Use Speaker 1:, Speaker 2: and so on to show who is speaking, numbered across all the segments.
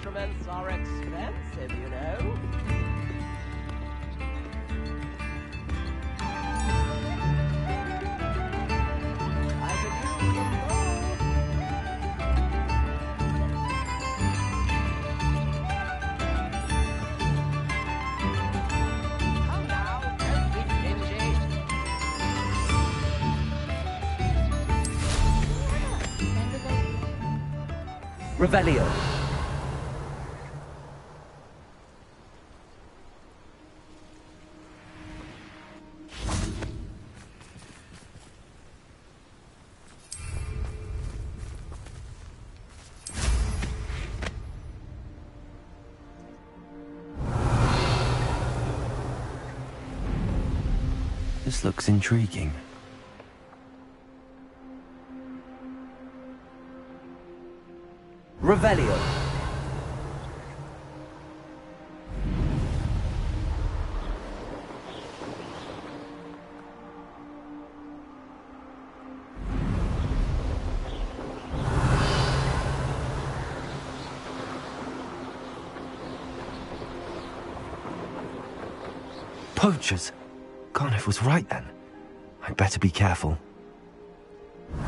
Speaker 1: instruments are expensive, you know. I could use some gold. Come now, don't be stingy.
Speaker 2: Revelio.
Speaker 3: This looks intriguing.
Speaker 2: Revelio.
Speaker 3: Poachers! Carniff was right then. I'd better be careful.
Speaker 4: They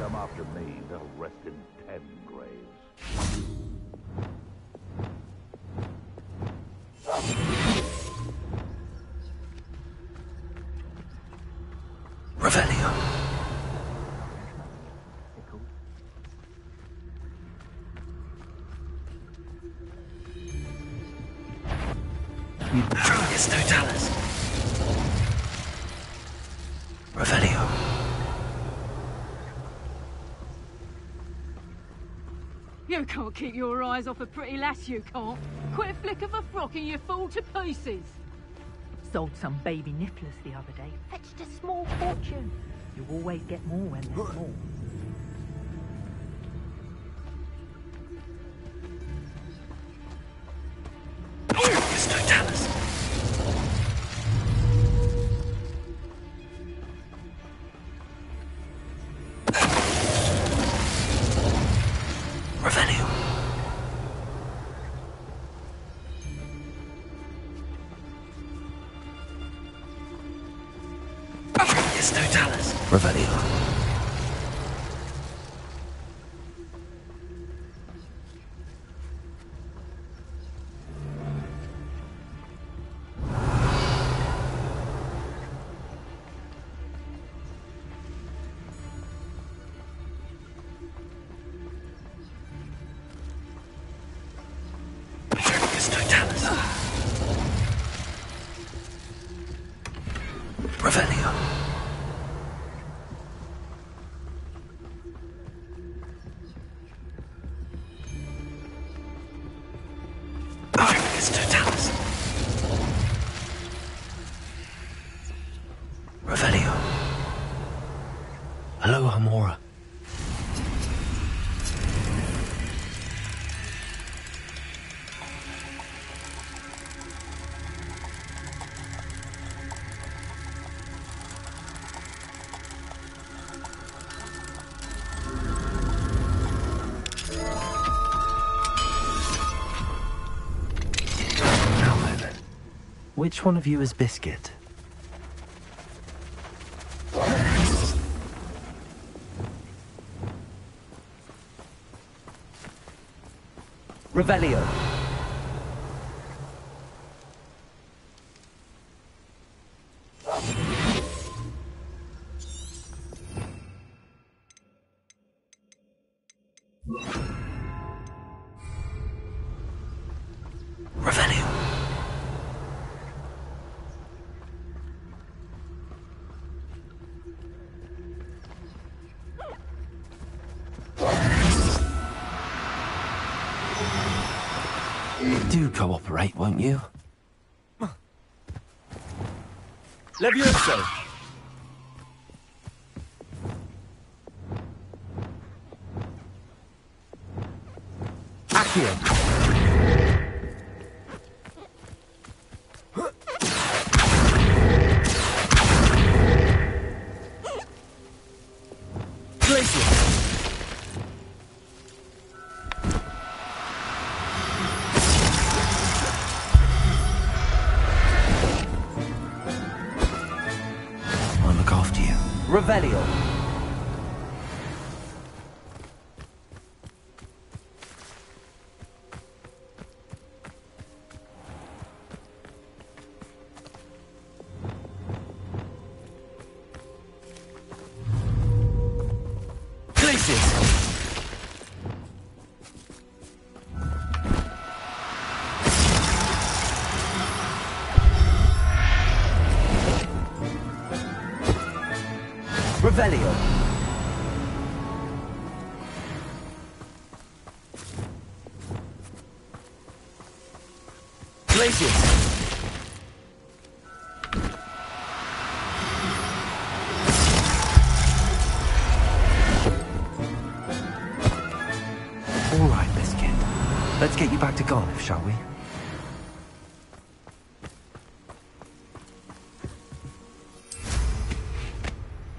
Speaker 4: come after me, they'll rest in 10 graves.
Speaker 3: Revelio. Drogas Totalis. Revelio.
Speaker 5: You can't keep your eyes off a pretty lass, you can't. Quit a flick of a frock and you fall to pieces.
Speaker 6: Sold some baby nippers the other day. Fetched a small fortune. You always get more when there's more.
Speaker 3: Drogas Totalis. Revelio. Drogas Totalis. Revelio. Drogas Totalis. Revelio. Drogas Totalis. Revelio. Hello, Hamora. Now then, which one of you is Biscuit?
Speaker 2: Revelio.
Speaker 3: Revelio. Do cooperate, won't you?
Speaker 2: Levioso. Accio. Glacier. Revelio. Revelio. Glacius.
Speaker 3: All right, Biscuit. Let's get you back to Garniff, shall we?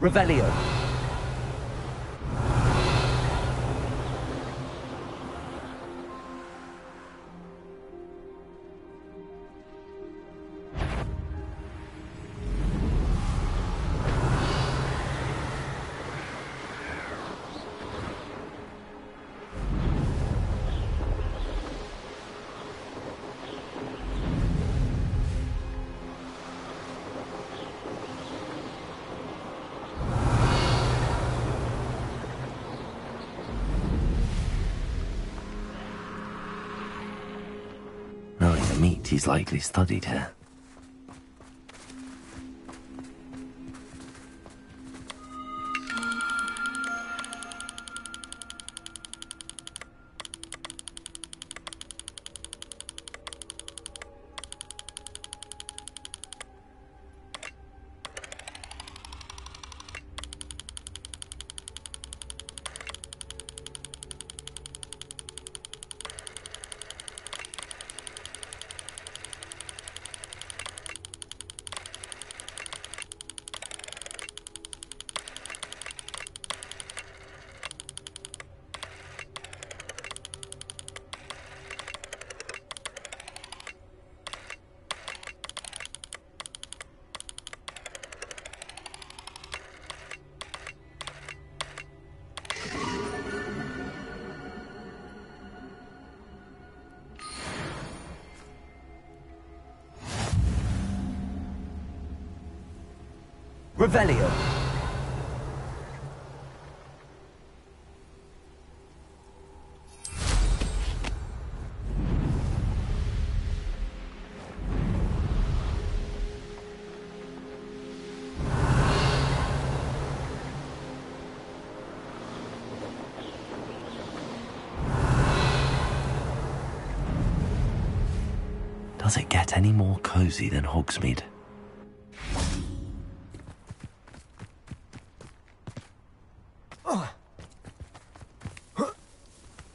Speaker 2: Revelio.
Speaker 3: Knowing the meat, he's likely studied here. Revelio. Does it get any more cozy than Hogsmeade?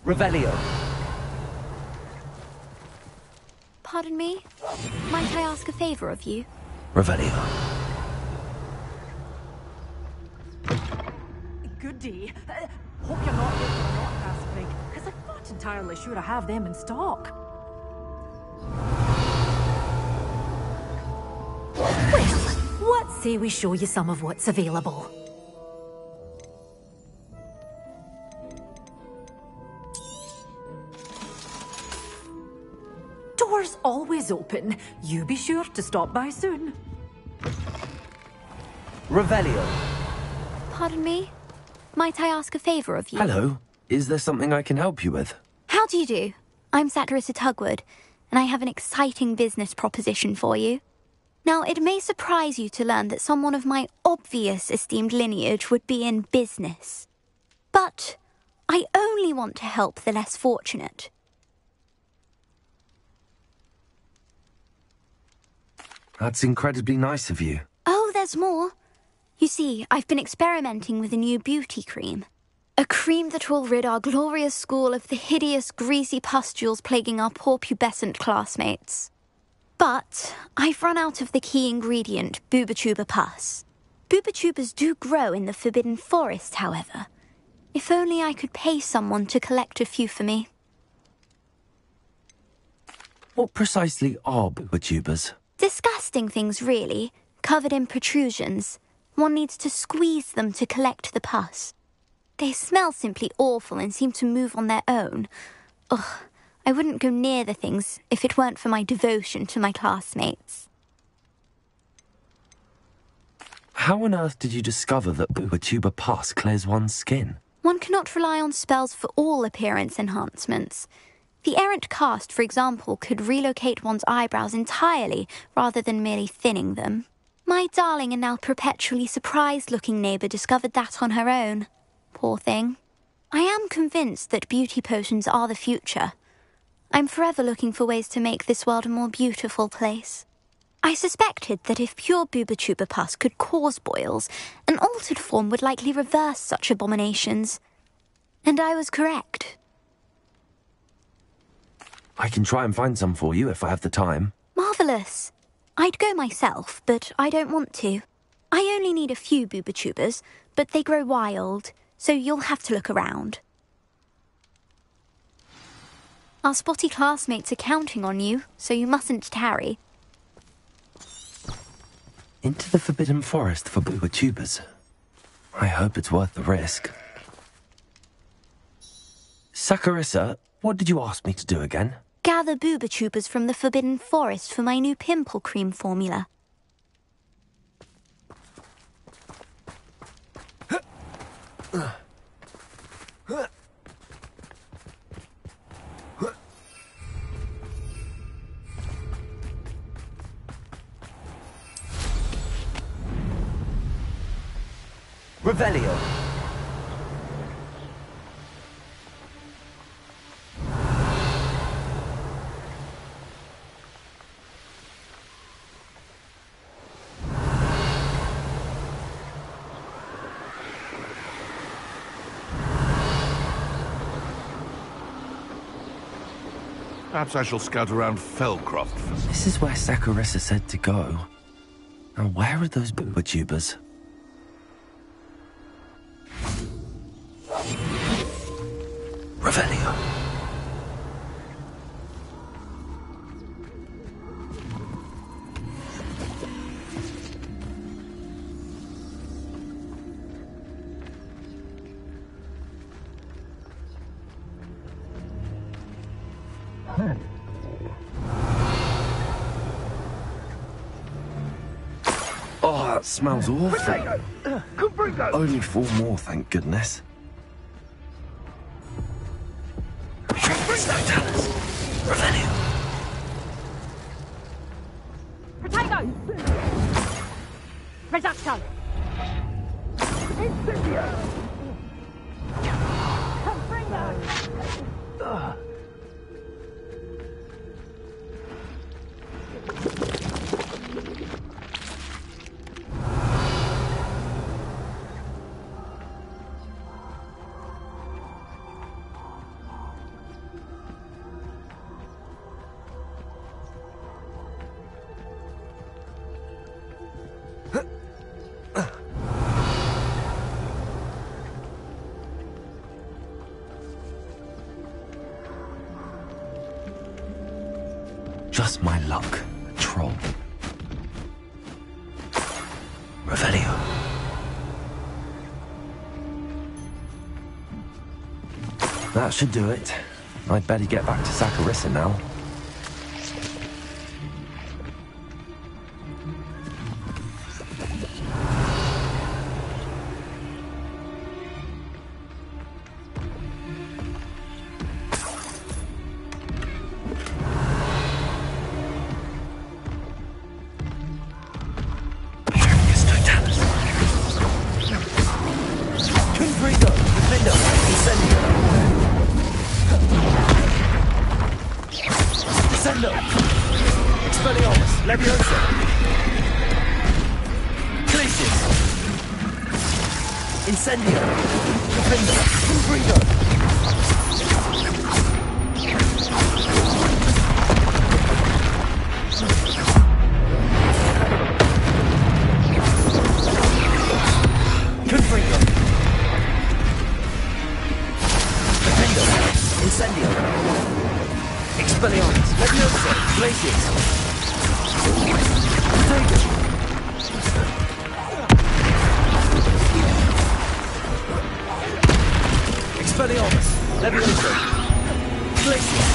Speaker 2: Revelio.
Speaker 7: Pardon me? Might I ask a favor of you?
Speaker 3: Revelio.
Speaker 6: Good day. Hope you're not looking for not Raspberry, because I'm not entirely sure I have them in stock. Well, what say we show you some of what's available? Doors always open. You be sure to stop by soon.
Speaker 2: Revelio.
Speaker 7: Pardon me? Might I ask a favor of you?
Speaker 3: Hello. Is there something I can help you with?
Speaker 7: How do you do? I'm Satirissa Tugwood, and I have an exciting business proposition for you. Now, it may surprise you to learn that someone of my obvious esteemed lineage would be in business. But I only want to help the less fortunate.
Speaker 3: That's incredibly nice of you.
Speaker 7: Oh, there's more. You see, I've been experimenting with a new beauty cream. A cream that will rid our glorious school of the hideous, greasy pustules plaguing our poor pubescent classmates. But I've run out of the key ingredient, Bubatuba pus. Bubachubas do grow in the Forbidden Forest, however. If only I could pay someone to collect a few for me.
Speaker 3: What precisely are Bubachubas?
Speaker 7: Disgusting things, really, covered in protrusions. One needs to squeeze them to collect the pus. They smell simply awful and seem to move on their own. Ugh, I wouldn't go near the things if it weren't for my devotion to my classmates.
Speaker 3: How on earth did you discover that Booba pus clears one's skin?
Speaker 7: One cannot rely on spells for all appearance enhancements. The errant cast, for example, could relocate one's eyebrows entirely rather than merely thinning them. My darling and now perpetually surprised-looking neighbour discovered that on her own. Poor thing. I am convinced that beauty potions are the future. I'm forever looking for ways to make this world a more beautiful place. I suspected that if pure Booba pus could cause boils, an altered form would likely reverse such abominations. And I was correct.
Speaker 3: I can try and find some for you if I have the time.
Speaker 7: Marvellous. I'd go myself, but I don't want to. I only need a few Booba, but they grow wild, so you'll have to look around. Our spotty classmates are counting on you, so you mustn't tarry.
Speaker 3: Into the Forbidden Forest for Booba. I hope it's worth the risk. Saccharissa, what did you ask me to do again?
Speaker 7: Gather Booba from the Forbidden Forest for my new pimple cream formula.
Speaker 2: Revelio.
Speaker 4: Perhaps I shall scout around Fellcroft for some...
Speaker 3: This is where Saccharissa said to go. Now where are those Booba? Revelio. Oh, that smells awful. Only 4 more, thank goodness. Snowtalus. Revelio.
Speaker 5: Potato! Risotto! Incendio! Confringo!
Speaker 3: Just my luck, a troll. Revelio. That should do it. I'd better get back to Saccharissa now.
Speaker 2: Expelliarmus! Levioso! Glacius!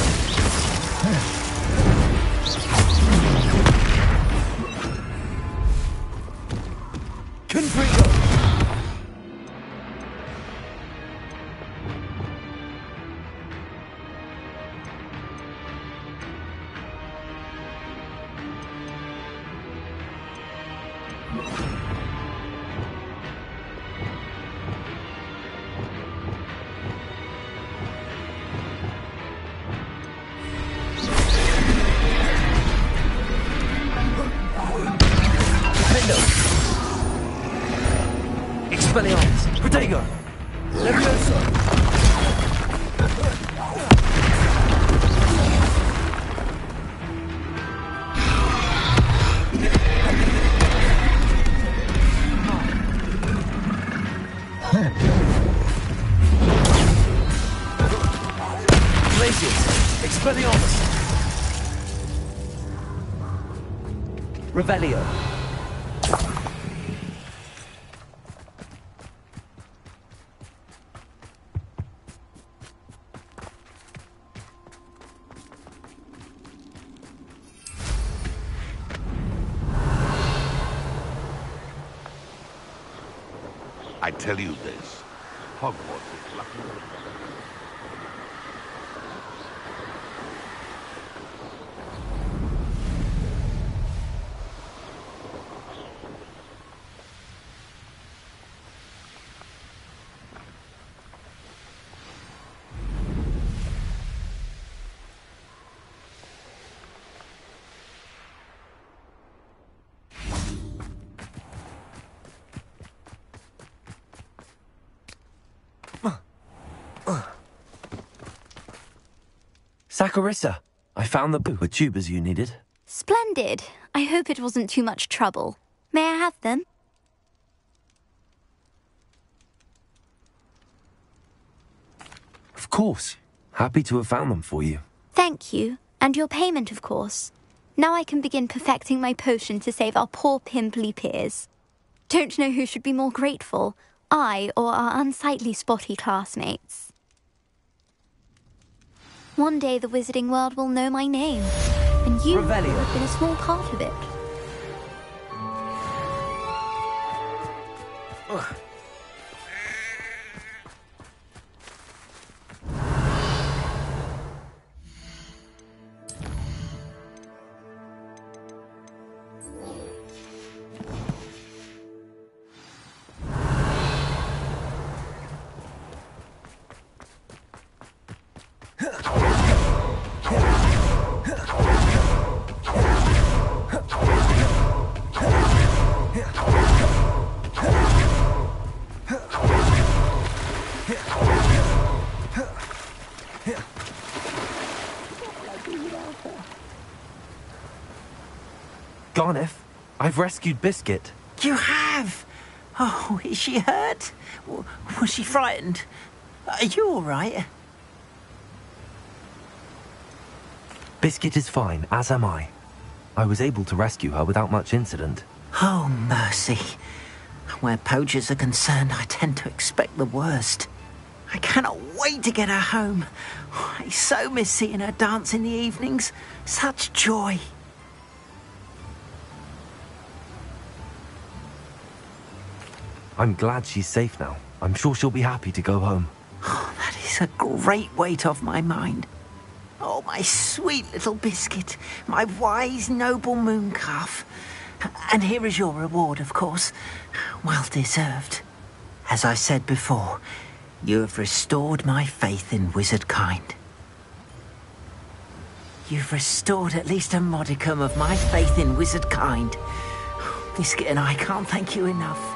Speaker 2: Confringo! Expelliarmus! Protego! Levioso! Glacius! Expelliarmus! Revelio!
Speaker 4: I tell you this, Hogwarts is lucky.
Speaker 2: Saccharissa! I found the tubers you needed.
Speaker 7: Splendid. I hope it wasn't too much trouble. May I have them?
Speaker 2: Of course. Happy to have found them for you.
Speaker 7: Thank you. And your payment, of course. Now I can begin perfecting my potion to save our poor pimply peers. Don't know who should be more grateful, I or our unsightly spotty classmates. One day the wizarding world will know my name, and you
Speaker 2: Revelio.
Speaker 7: have been a small part of it.
Speaker 2: Garneth, I've rescued Biscuit.
Speaker 8: You have? Oh, is she hurt? Was she frightened? Are you all right?
Speaker 2: Biscuit is fine, as am I. I was able to rescue her without much incident.
Speaker 8: Oh, mercy. Where poachers are concerned, I tend to expect the worst. I cannot wait to get her home. I so miss seeing her dance in the evenings. Such joy.
Speaker 2: I'm glad she's safe now. I'm sure she'll be happy to go home.
Speaker 8: Oh, that is a great weight off my mind. Oh, my sweet little Biscuit, my wise, noble moon calf. And here is your reward, of course. Well deserved. As I said before, you have restored my faith in wizard kind. You've restored at least a modicum of my faith in wizard kind. Biscuit and I can't thank you enough.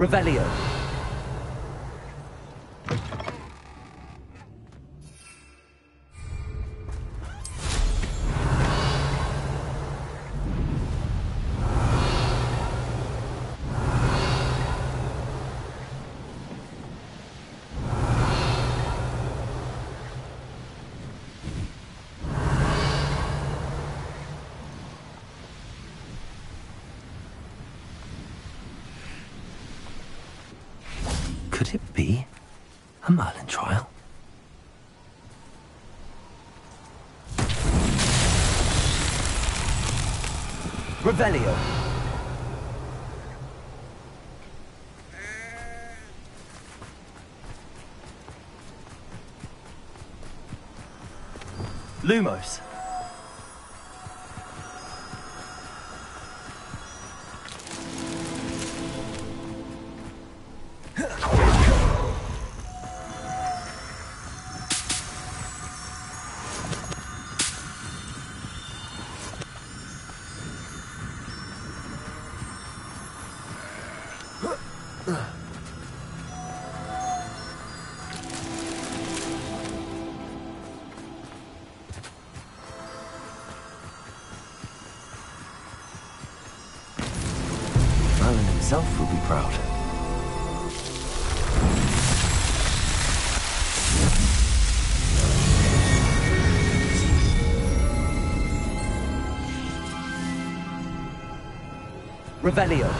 Speaker 2: Revelio. Could it be a Merlin trial? Revelio. Lumos. Merlin himself will be proud. Revelio.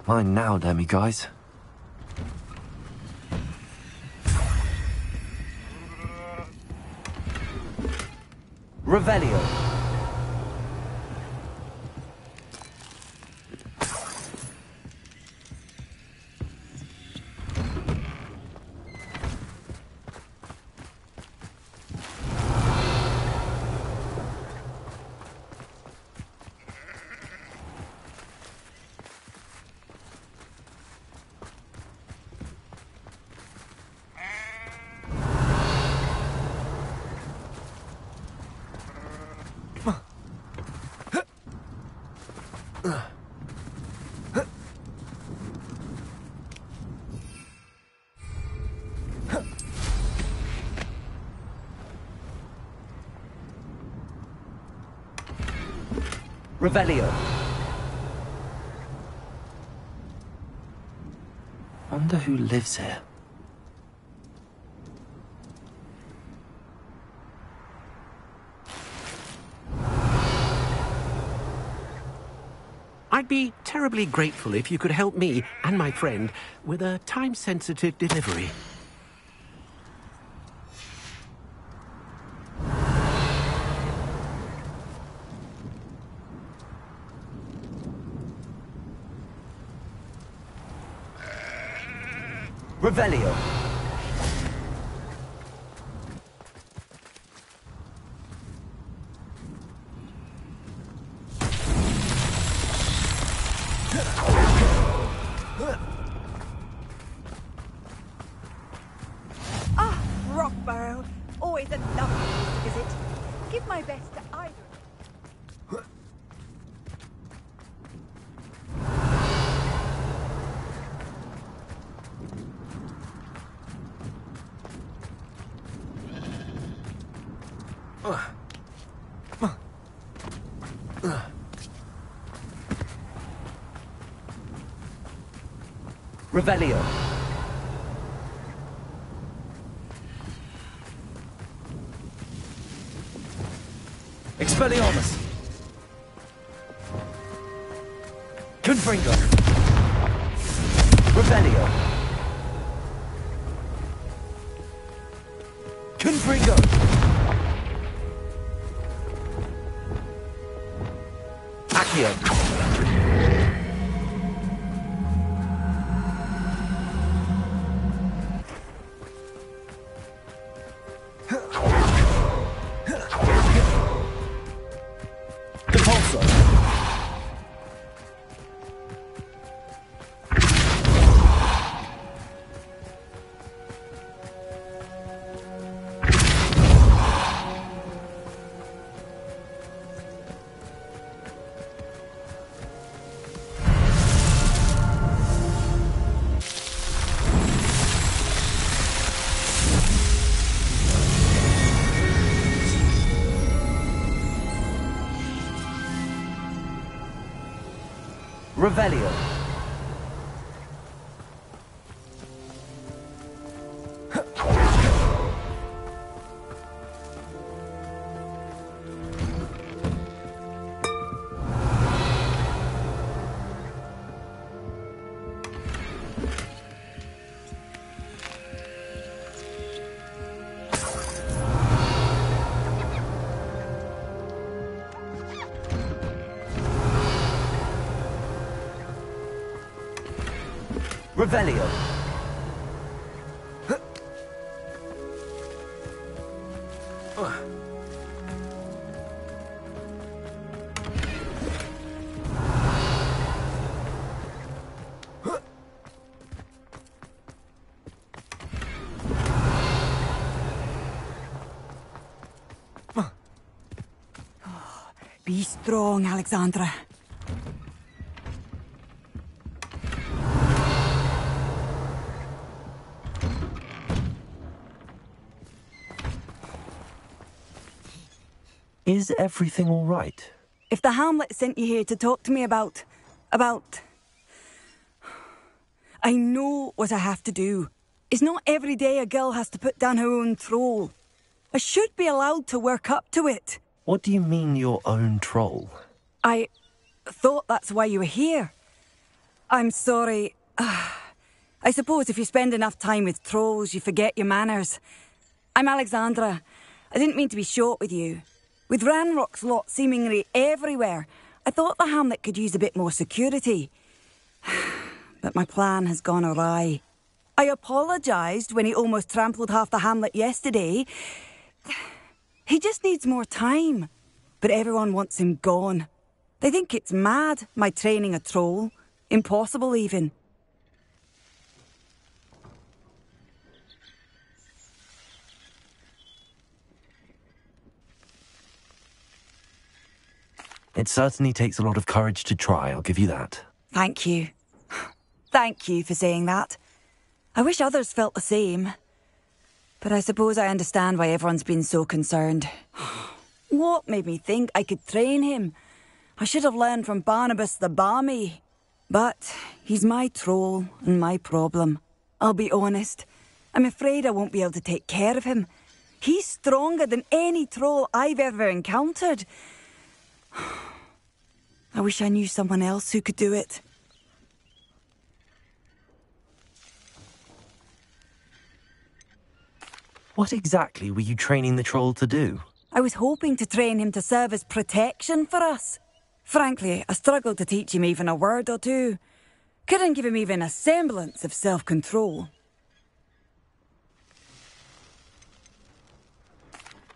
Speaker 2: Mine now, demi guys. Revelio. Revelio. Wonder who lives here.
Speaker 9: I'd be terribly grateful if you could help me and my friend with a time-sensitive delivery.
Speaker 2: Revelio.
Speaker 6: Ah, Rockbarrow. Always a lovely place to visit. Give my best to either.
Speaker 2: Revelio. Expelliarmus. Confringo. Revelio. Confringo. Accio. Revelio. Revelio.
Speaker 10: Be strong, Alexandra.
Speaker 2: Is everything all right?
Speaker 10: If the Hamlet sent you here to talk to me about... I know what I have to do. It's not every day a girl has to put down her own troll. I should be allowed to work up to it.
Speaker 2: What do you mean, your own troll?
Speaker 10: I thought that's why you were here. I'm sorry. I suppose if you spend enough time with trolls, you forget your manners. I'm Alexandra. I didn't mean to be short with you. With Ranrock's lot seemingly everywhere, I thought the Hamlet could use a bit more security. But my plan has gone awry. I apologised when he almost trampled half the Hamlet yesterday. He just needs more time. But everyone wants him gone. They think it's mad, my training a troll. Impossible, even.
Speaker 2: It certainly takes a lot of courage to try, I'll give you that.
Speaker 10: Thank you. Thank you for saying that. I wish others felt the same. But I suppose I understand why everyone's been so concerned. What made me think I could train him? I should have learned from Barnabas the Balmy. But he's my troll and my problem. I'll be honest. I'm afraid I won't be able to take care of him. He's stronger than any troll I've ever encountered. I wish I knew someone else who could do it.
Speaker 2: What exactly were you training the troll to do?
Speaker 10: I was hoping to train him to serve as protection for us. Frankly, I struggled to teach him even a word or two. Couldn't give him even a semblance of self-control.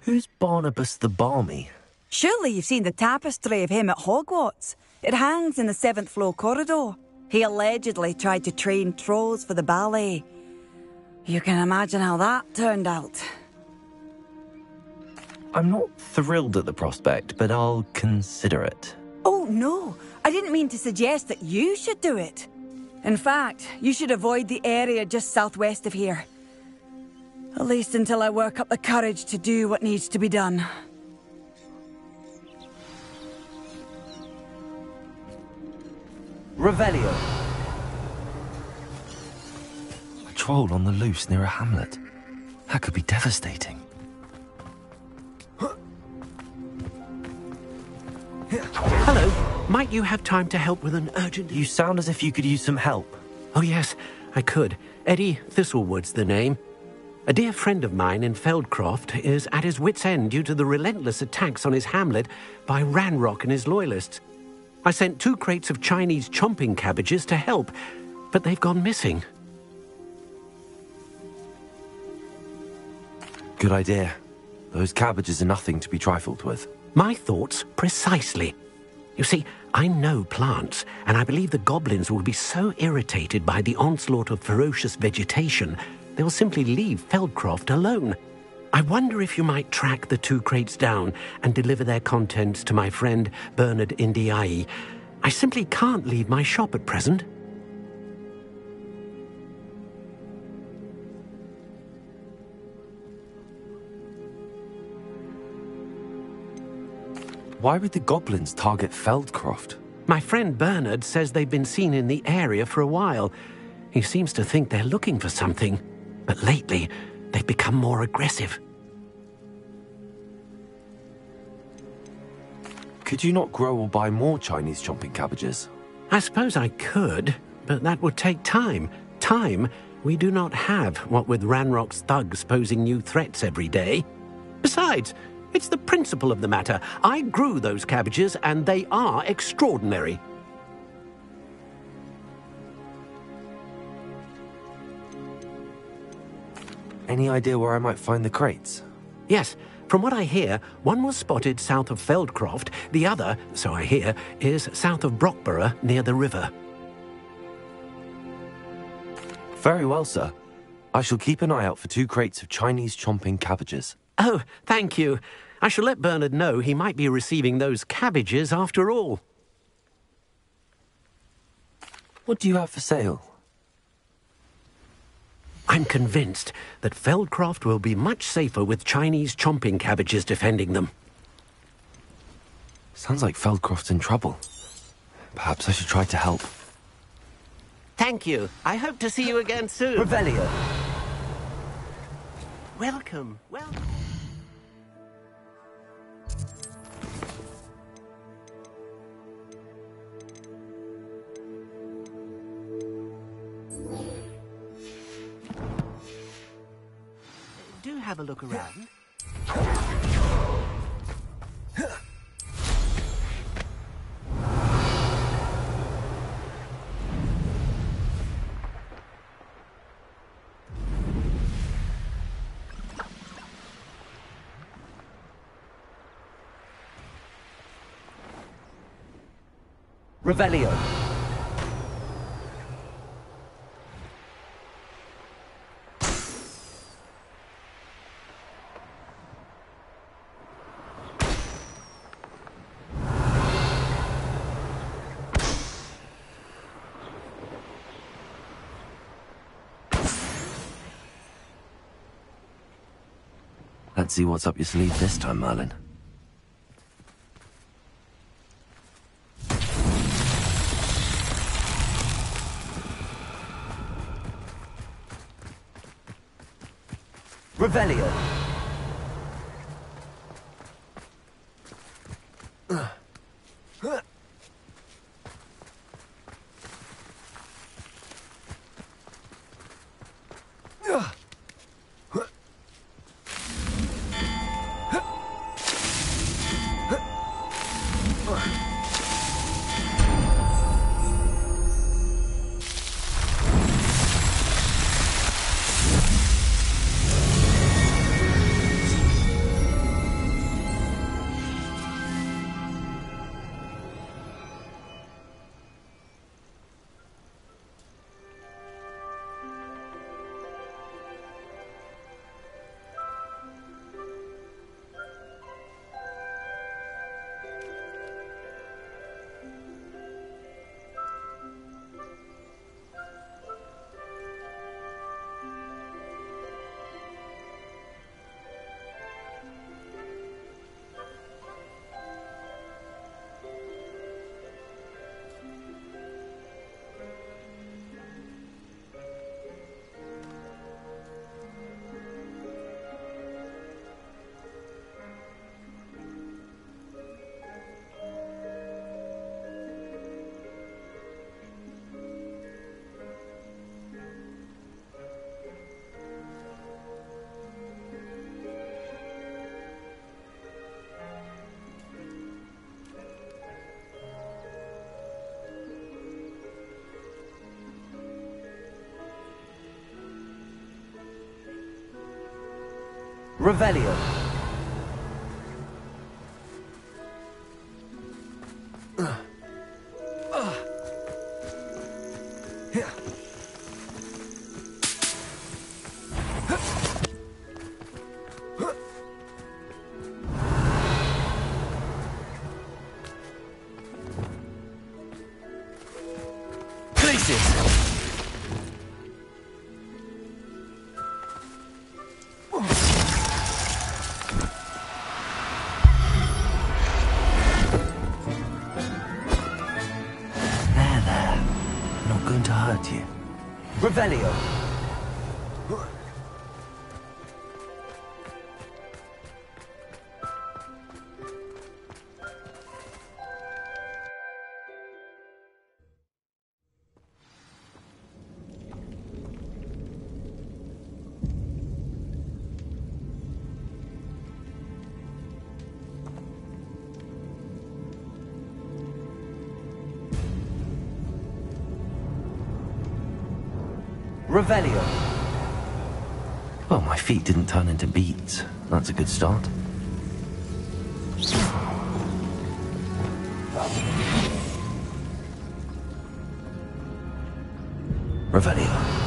Speaker 2: Who's Barnabas the Balmy?
Speaker 10: Surely you've seen the tapestry of him at Hogwarts. It hangs in the 7th floor corridor. He allegedly tried to train trolls for the ballet. You can imagine how that turned out.
Speaker 2: I'm not thrilled at the prospect, but I'll consider it.
Speaker 10: Oh, no. I didn't mean to suggest that you should do it. In fact, you should avoid the area just southwest of here. At least until I work up the courage to do what needs to be done.
Speaker 2: Revelio. A troll on the loose near a hamlet. That could be devastating.
Speaker 9: Hello. Might you have time to help with an urgent...
Speaker 2: You sound as if you could use some help.
Speaker 9: Oh, yes, I could. Eddie Thistlewood's the name. A dear friend of mine in Feldcroft is at his wit's end due to the relentless attacks on his hamlet by Ranrock and his loyalists. I sent 2 crates of Chinese chomping cabbages to help, but they've gone missing.
Speaker 2: Good idea. Those cabbages are nothing to be trifled with.
Speaker 9: My thoughts precisely. You see, I know plants, and I believe the goblins will be so irritated by the onslaught of ferocious vegetation, they'll simply leave Feldcroft alone. I wonder if you might track the 2 crates down and deliver their contents to my friend Bernard Indiai. I simply can't leave my shop at present.
Speaker 2: Why would the goblins target Feldcroft?
Speaker 9: My friend Bernard says they've been seen in the area for a while. He seems to think they're looking for something, but lately they've become more aggressive.
Speaker 2: Could you not grow or buy more Chinese chomping cabbages?
Speaker 9: I suppose I could, but that would take time. Time we do not have, what with Ranrock's thugs posing new threats every day. Besides, it's the principle of the matter. I grew those cabbages, and they are extraordinary.
Speaker 2: Any idea where I might find the crates?
Speaker 9: Yes. From what I hear, one was spotted south of Feldcroft, the other, so I hear, is south of Brockborough near the river.
Speaker 2: Very well, sir. I shall keep an eye out for 2 crates of Chinese chomping cabbages.
Speaker 9: Oh, thank you. I shall let Bernard know he might be receiving those cabbages after all.
Speaker 2: What do you have for sale?
Speaker 9: I'm convinced that Feldcroft will be much safer with Chinese chomping cabbages defending them.
Speaker 2: Sounds like Feldcroft's in trouble. Perhaps I should try to help.
Speaker 9: Thank you. I hope to see you again soon.
Speaker 2: Revelio.
Speaker 9: Welcome. Welcome. Do have a look around.
Speaker 2: Revelio. Let's see what's up your sleeve this time, Merlin. Revelio. Revelio. going to hurt you. Revelio! Revelio. Well, my feet didn't turn into beets. That's a good start. Revelio.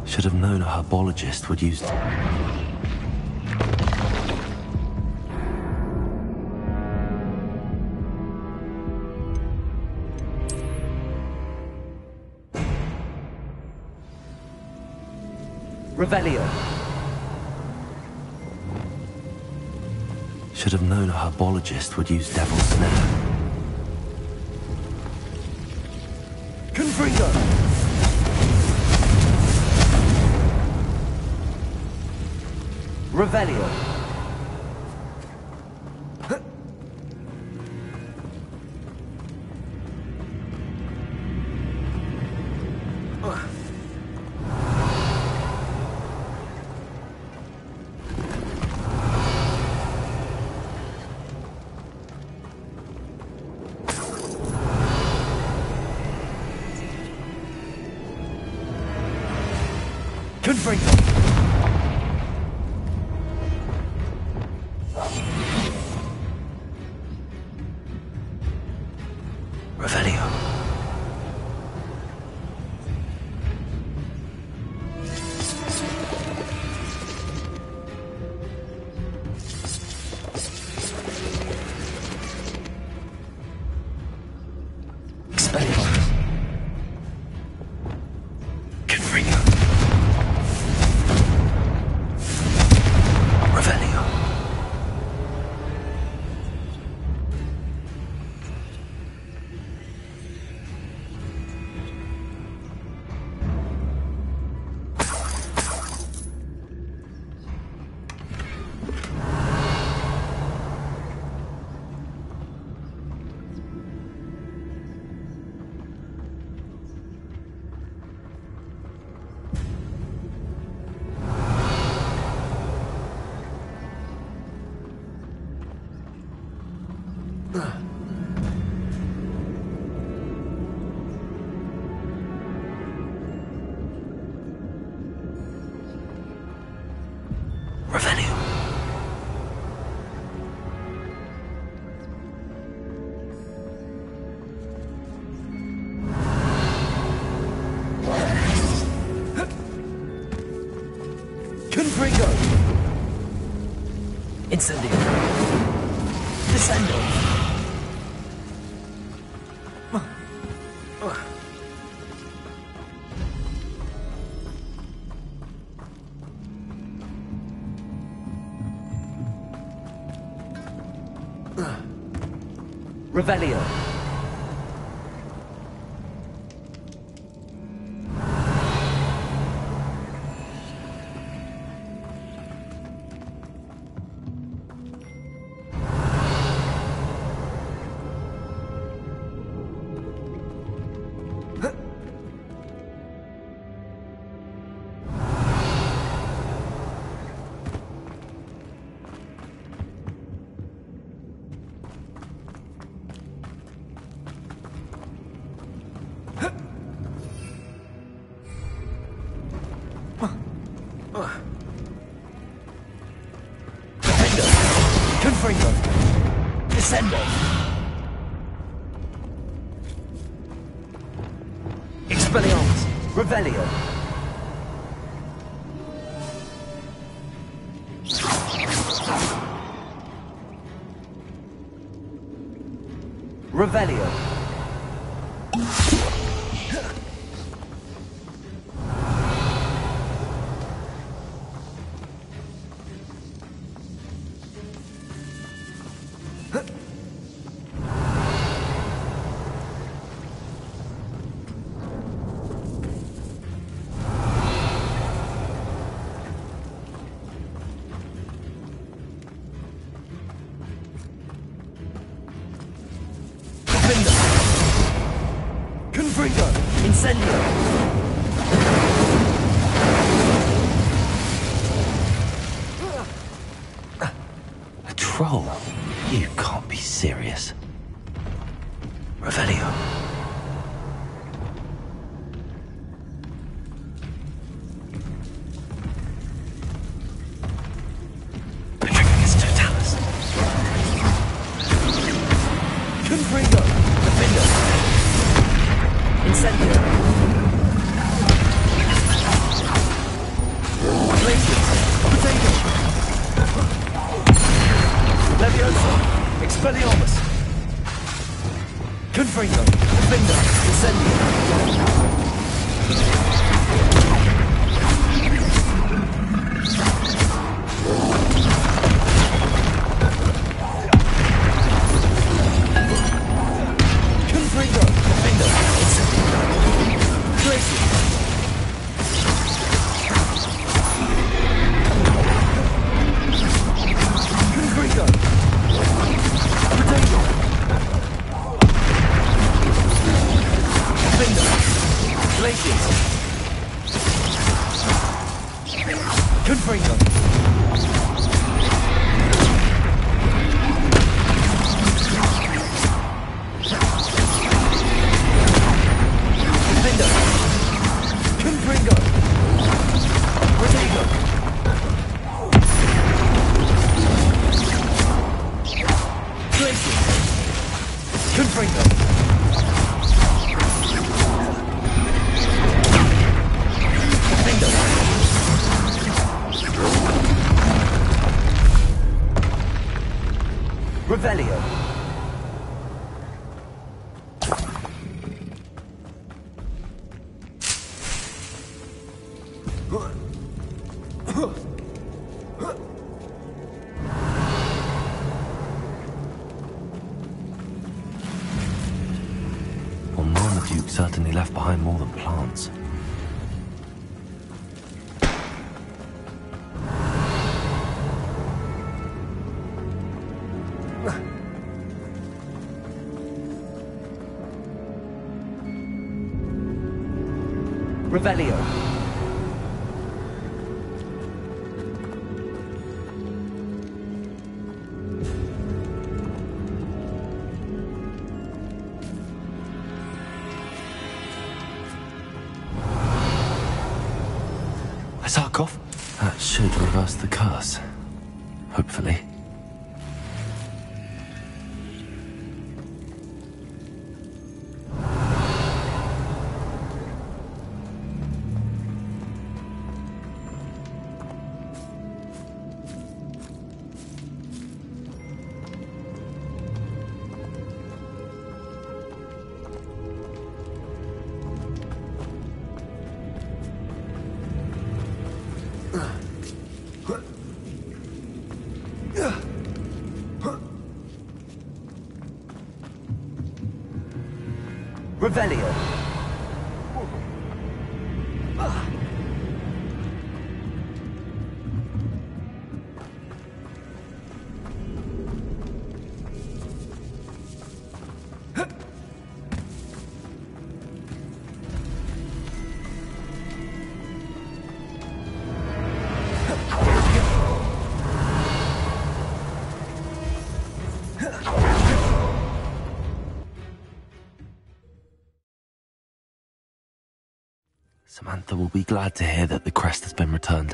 Speaker 2: Should have known a herbologist would use... Revelio. Should have known a herbologist would use Devil's Snare. Confringo! Revelio. Confringo. Revelio. Expelliarmus. Confringo. Revelio. Revelio. Confringo. Incendio. Descendo. Revelio. Confringo.
Speaker 3: Incendio! Expelliarmus! Revelio! Revelio! Confringo! Incendio!
Speaker 2: A troll? You can't be serious. Revelio. Petricus Totalis.
Speaker 3: Confringo! Defender! Incendio! Glacius! Potato! Leviosa! Expelliarmus! Confringo! Defender! Incendio! Confringo! Defender! Incendio! Glacius! Confringo! Potato! Defender! Glacius! Confringo! Defender! Confringo! Potato! Glacius! Confringo! Defender! Revelio!
Speaker 2: Well, Marmaduke certainly left behind more than plants.
Speaker 3: Revelio!
Speaker 2: A Zarkov? That should reverse the curse. Hopefully.
Speaker 3: Revelio!
Speaker 2: Samantha will be glad to hear that the crest has been returned.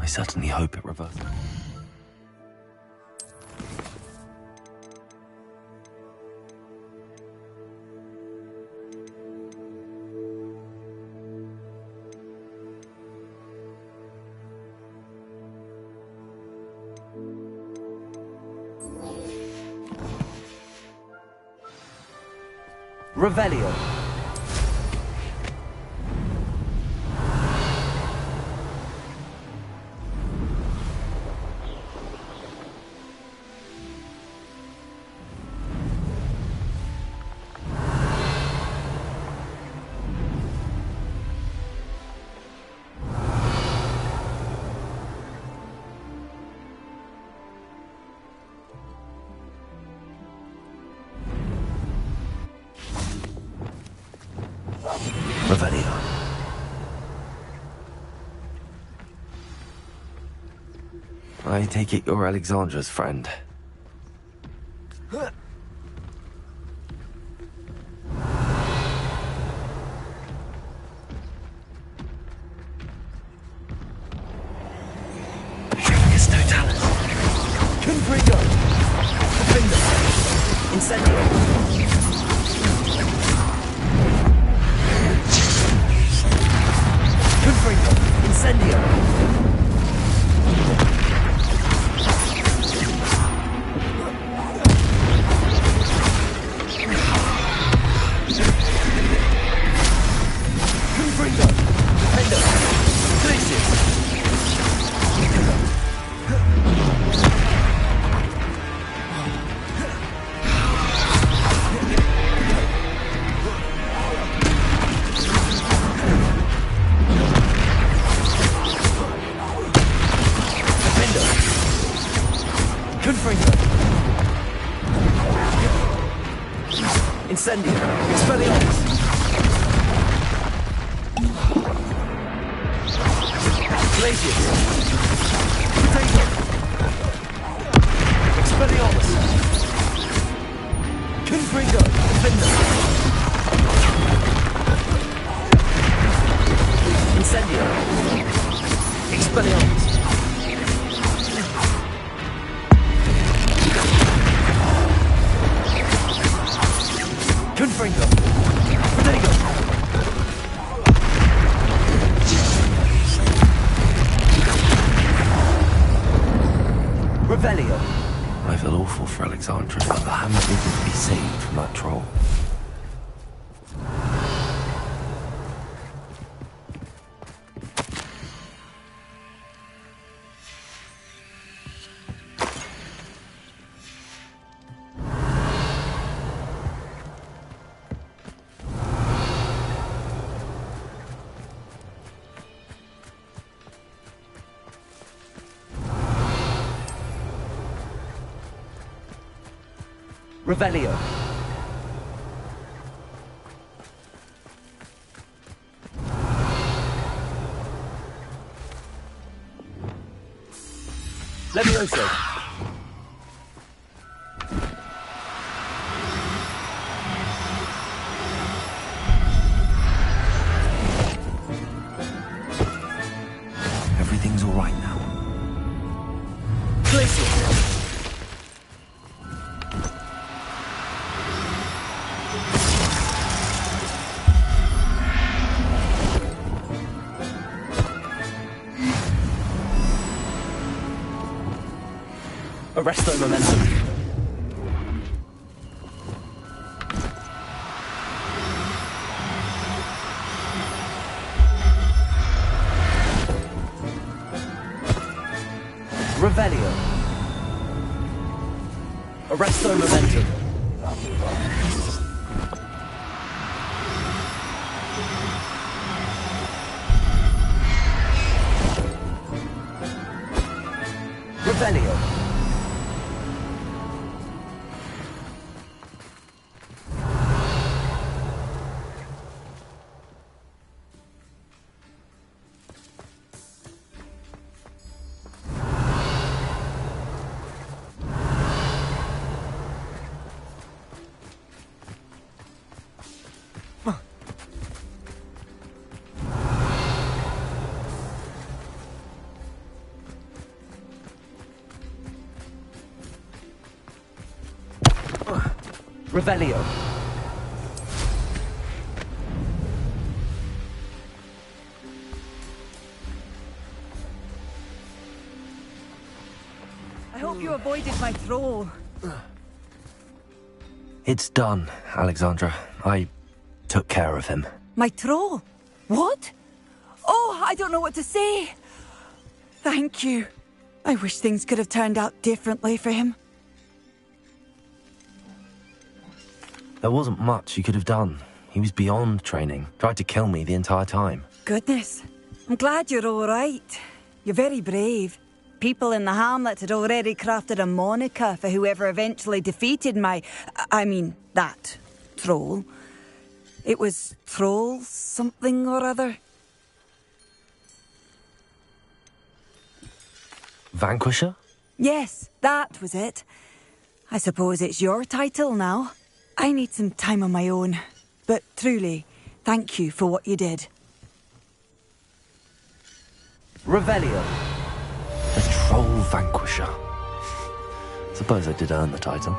Speaker 2: I certainly hope it reverses. Revelio. Revelio. I take it you're Alexandra's friend. It's totalis. Confringo. Confringo. Incendio. Confringo. Incendio. Confringo. Defendo. Glacius. Confringo. Incendio. Expelliarmus. Glacius. Potato. Expelliarmus. Confringo. Defender. Incendio. Expelliarmus. Confringo. Potato. Revelio. I feel awful for Alexandra, but the hammer didn't be saved from that troll. Revelio. Levioso. Everything's all right now. Glacius. Arresto momentum. Revelio. Arresto momentum. Revelio. Revelio.
Speaker 10: I hope you avoided my troll.
Speaker 2: It's done, Alexandra. I took care of him.
Speaker 10: My troll? What? Oh, I don't know what to say. Thank you. I wish things could have turned out differently for him.
Speaker 2: There wasn't much you could have done. He was beyond training. Tried to kill me the entire time.
Speaker 10: Goodness. I'm glad you're all right. You're very brave. People in the hamlet had already crafted a moniker for whoever eventually defeated that troll. It was Troll something or other.
Speaker 2: Vanquisher?
Speaker 10: Yes, that was it. I suppose it's your title now. I need some time on my own. But truly, thank you for what you did.
Speaker 2: Revelio. The Troll Vanquisher. Suppose I did earn the title.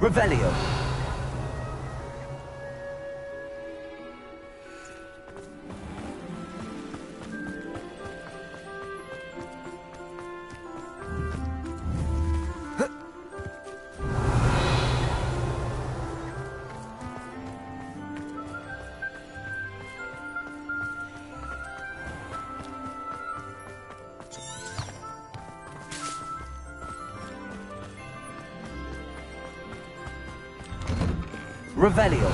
Speaker 2: Revelio. Revelio.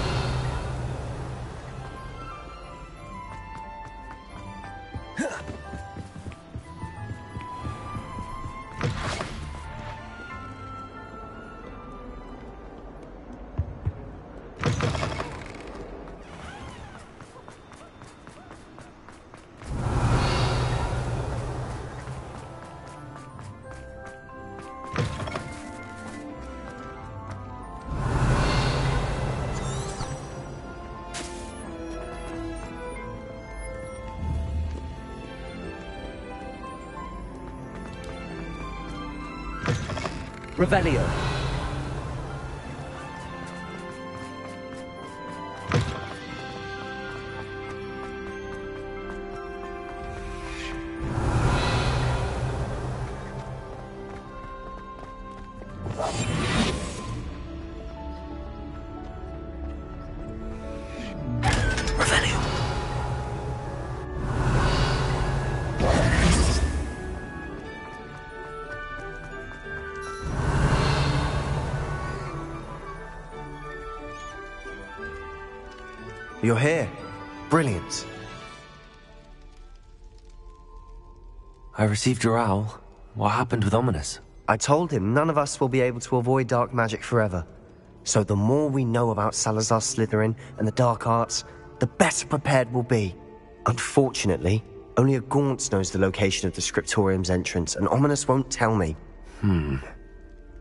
Speaker 2: Revelio.
Speaker 11: You're here. Brilliant.
Speaker 2: I received your owl. What happened with Ominous?
Speaker 11: I told him none of us will be able to avoid dark magic forever. So the more we know about Salazar Slytherin and the dark arts, the better prepared we'll be. Unfortunately, only a Gaunt knows the location of the Scriptorium's entrance, and Ominous won't tell me.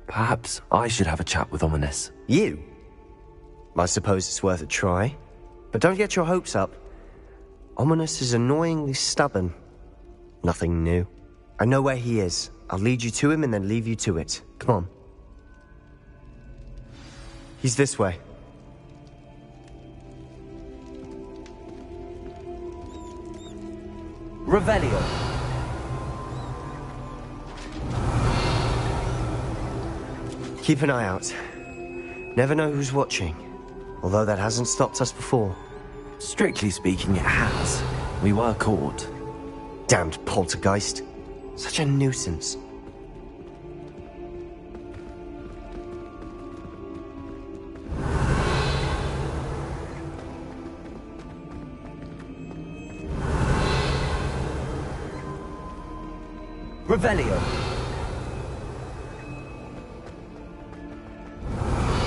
Speaker 2: Perhaps I should have a chat with Ominous.
Speaker 11: You? I suppose it's worth a try. But don't get your hopes up. Ominous is annoyingly stubborn. Nothing new. I know where he is. I'll lead you to him and then leave you to it. Come on. He's this way.
Speaker 2: Revelio.
Speaker 11: Keep an eye out. Never know who's watching. Although that hasn't stopped us before.
Speaker 2: Strictly speaking, it has. We were caught.
Speaker 11: Damned poltergeist. Such a nuisance.
Speaker 2: Revelio.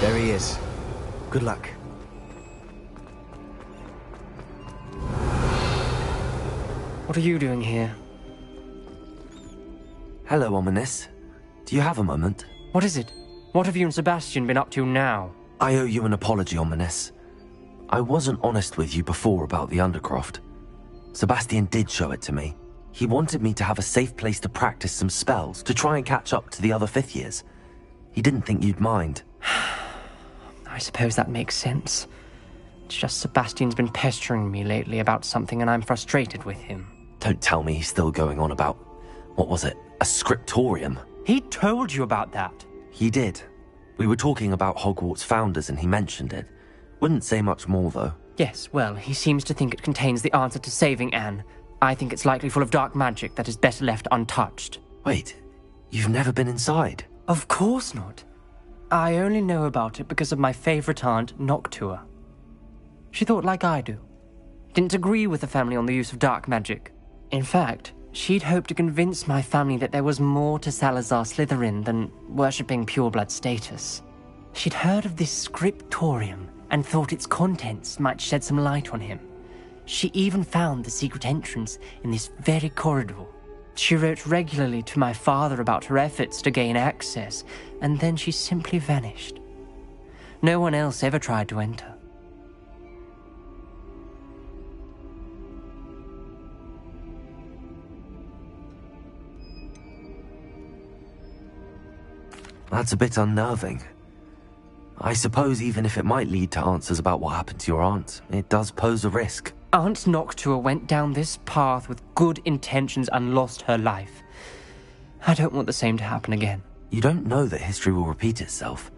Speaker 11: There he is. Good luck.
Speaker 12: What are you doing here?
Speaker 2: Hello, Ominis. Do you have a moment?
Speaker 12: What is it? What have you and Sebastian been up to now?
Speaker 2: I owe you an apology, Ominis. I wasn't honest with you before about the Undercroft. Sebastian did show it to me. He wanted me to have a safe place to practice some spells, to try and catch up to the other 5th years. He didn't think you'd mind.
Speaker 12: I suppose that makes sense. It's just Sebastian's been pestering me lately about something and I'm frustrated with him.
Speaker 2: Don't tell me he's still going on about, what was it, a scriptorium?
Speaker 12: He told you about that?
Speaker 2: He did. We were talking about Hogwarts founders and he mentioned it. Wouldn't say much more, though.
Speaker 12: Yes, well, he seems to think it contains the answer to saving Anne. I think it's likely full of dark magic that is better left untouched.
Speaker 2: Wait, you've never been inside?
Speaker 12: Of course not. I only know about it because of my favorite aunt, Noctua. She thought like I do. Didn't agree with the family on the use of dark magic. In fact, she'd hoped to convince my family that there was more to Salazar Slytherin than worshipping pureblood status. She'd heard of this scriptorium and thought its contents might shed some light on him. She even found the secret entrance in this very corridor. She wrote regularly to my father about her efforts to gain access, and then she simply vanished. No one else ever tried to enter.
Speaker 2: That's a bit unnerving. I suppose even if it might lead to answers about what happened to your aunt, it does pose a risk.
Speaker 12: Aunt Noctua went down this path with good intentions and lost her life. I don't want the same to happen again.
Speaker 2: You don't know that history will repeat itself.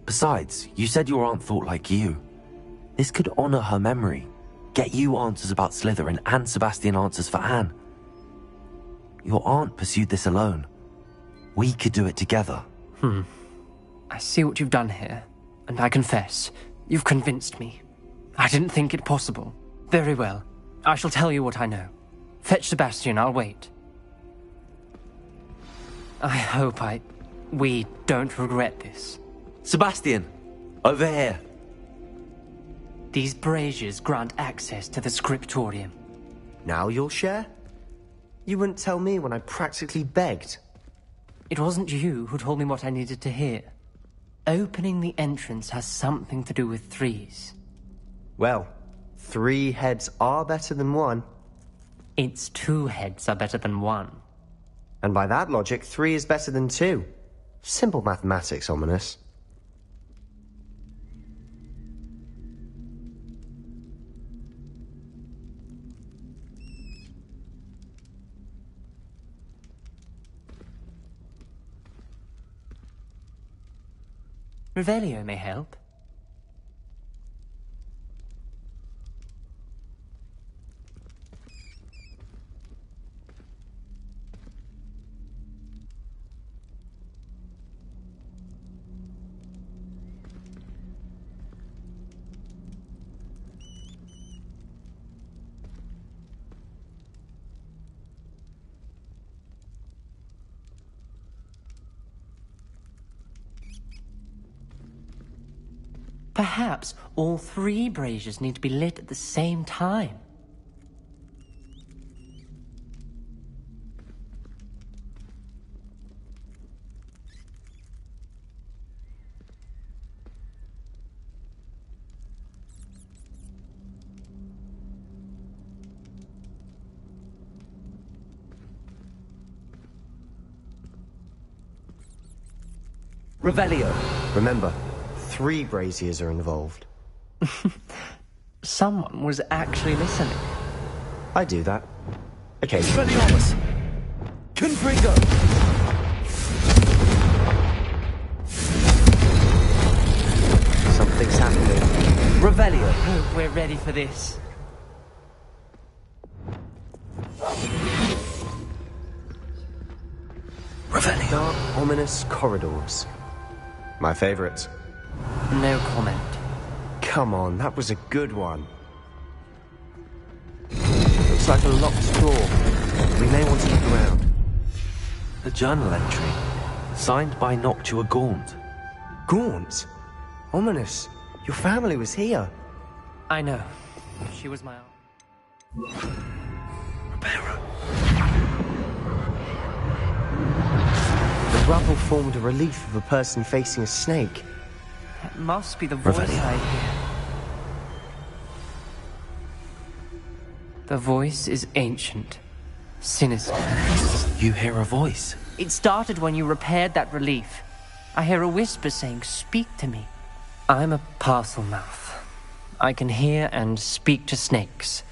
Speaker 2: Besides, you said your aunt thought like you. This could honor her memory, get you answers about Slytherin and Sebastian answers for Anne. Your aunt pursued this alone. We could do it together.
Speaker 12: I see what you've done here, and I confess, you've convinced me. I didn't think it possible. Very well. I shall tell you what I know. Fetch Sebastian, I'll wait. I hope we don't regret this.
Speaker 2: Sebastian, over here.
Speaker 12: These braziers grant access to the scriptorium.
Speaker 11: Now you'll share? You wouldn't tell me when I practically begged.
Speaker 12: It wasn't you who told me what I needed to hear. Opening the entrance has something to do with threes.
Speaker 11: Well, 3 heads are better than 1.
Speaker 12: It's 2 heads are better than 1.
Speaker 11: And by that logic, 3 is better than 2. Simple mathematics, Ominis.
Speaker 12: Revelio may help. Perhaps all 3 braziers need to be lit at the same time.
Speaker 2: Revelio.
Speaker 11: Remember, 3 braziers are involved.
Speaker 12: Someone was actually listening.
Speaker 11: I do that. Okay.
Speaker 2: Confringo!
Speaker 12: hope we're ready for this.
Speaker 11: Revelio. Dark, ominous corridors. My favourite.
Speaker 12: No comment.
Speaker 11: Come on, that was a good one. Looks like a locked door. We may want to look around.
Speaker 2: A journal entry, signed by Noctua Gaunt.
Speaker 11: Gaunt? Ominous. Your family was here.
Speaker 12: I know. She was my...
Speaker 11: Ribeiro. The rubble formed a relief of a person facing a snake.
Speaker 12: That must be the voice I hear. The voice is ancient. Sinister.
Speaker 2: You hear a voice?
Speaker 12: It started when you repaired that relief. I hear a whisper saying, "Speak to me." I'm a Parselmouth. I can hear and speak to snakes.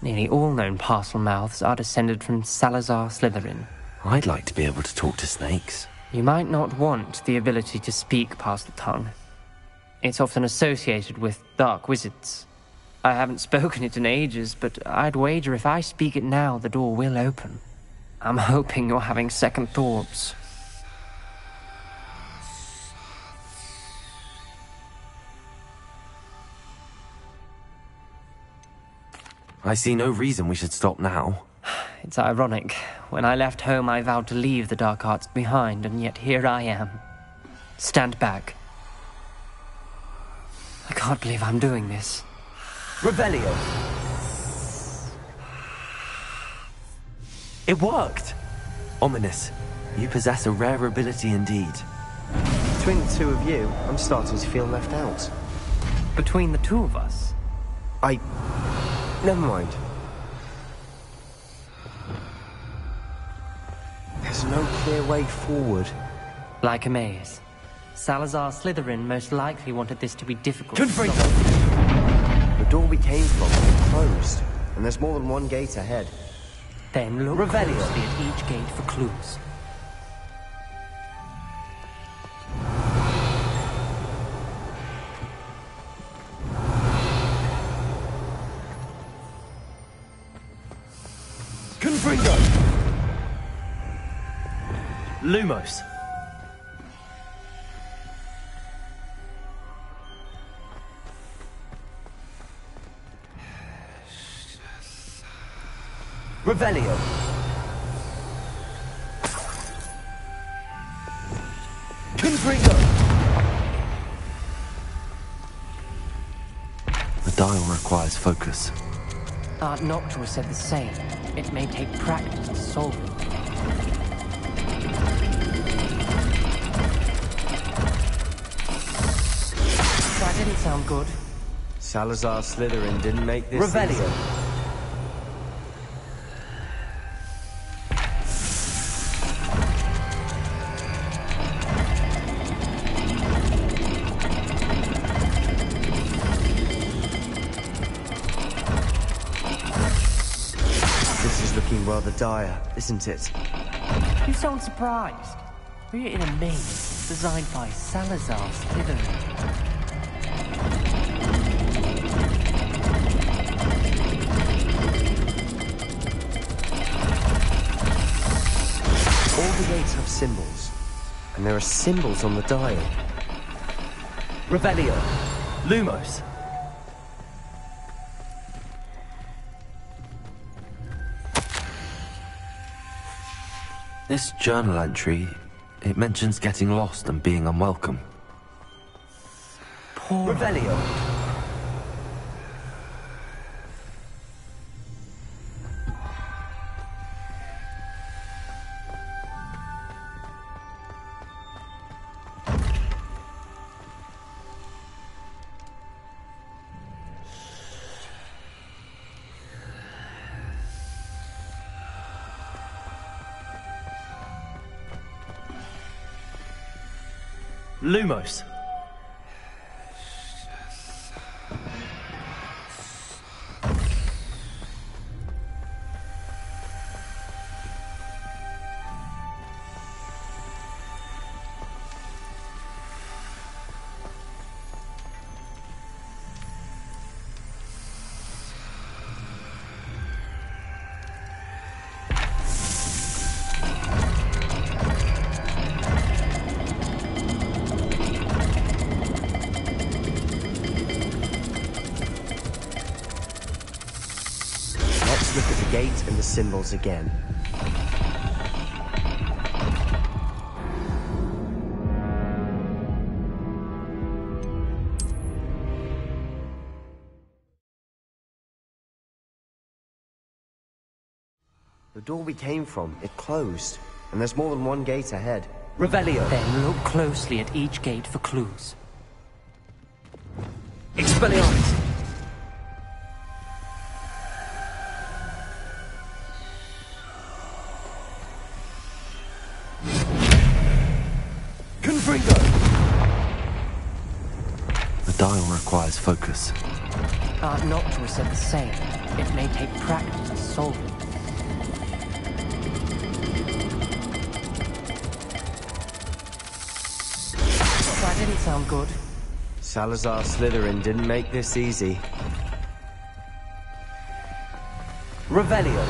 Speaker 12: Nearly all known Parselmouths are descended from Salazar Slytherin.
Speaker 2: I'd like to be able to talk to snakes.
Speaker 12: You might not want the ability to speak past the tongue. It's often associated with dark wizards. I haven't spoken it in ages, but I'd wager if I speak it now, the door will open. I'm hoping you're having second thoughts.
Speaker 2: I see no reason we should stop now.
Speaker 12: It's ironic. When I left home, I vowed to leave the dark arts behind, and yet here I am. Stand back. I can't believe I'm doing this.
Speaker 2: Revelio. It worked! Ominous. You possess a rare ability indeed.
Speaker 11: Between the two of you, I'm starting to feel left out.
Speaker 12: Between the two of us?
Speaker 11: Never mind. There's no clear way forward.
Speaker 12: Like a maze. Salazar Slytherin most likely wanted this to be difficult.
Speaker 11: The door we came from is closed, and there's more than one gate ahead.
Speaker 12: Then look closely at each gate for clues.
Speaker 2: Confringo! Lumos. Revelio. Confringo. The dial requires focus.
Speaker 12: Art Noctua said the same. It may take practice to solve it. That didn't sound good.
Speaker 11: Salazar Slytherin didn't make this
Speaker 2: Revelio.
Speaker 11: Rather dire, isn't it?
Speaker 12: You sound surprised. We're in a maze designed by Salazar Slytherin.
Speaker 11: All the gates have symbols, and there are symbols on the dial.
Speaker 2: Revelio. Lumos. This journal entry, it mentions getting lost and being unwelcome.
Speaker 12: Poor
Speaker 2: Revelio. Lumos.
Speaker 11: symbols again. The door we came from, it closed. And there's more than one gate ahead.
Speaker 12: Revelio. Then look closely at each gate for clues.
Speaker 2: Expelliarmus!
Speaker 3: Confringo!
Speaker 2: The dial requires focus.
Speaker 12: Noctua said the same. It may take practice to solve it. That didn't sound good.
Speaker 11: Salazar Slytherin didn't make this easy.
Speaker 2: Revelio.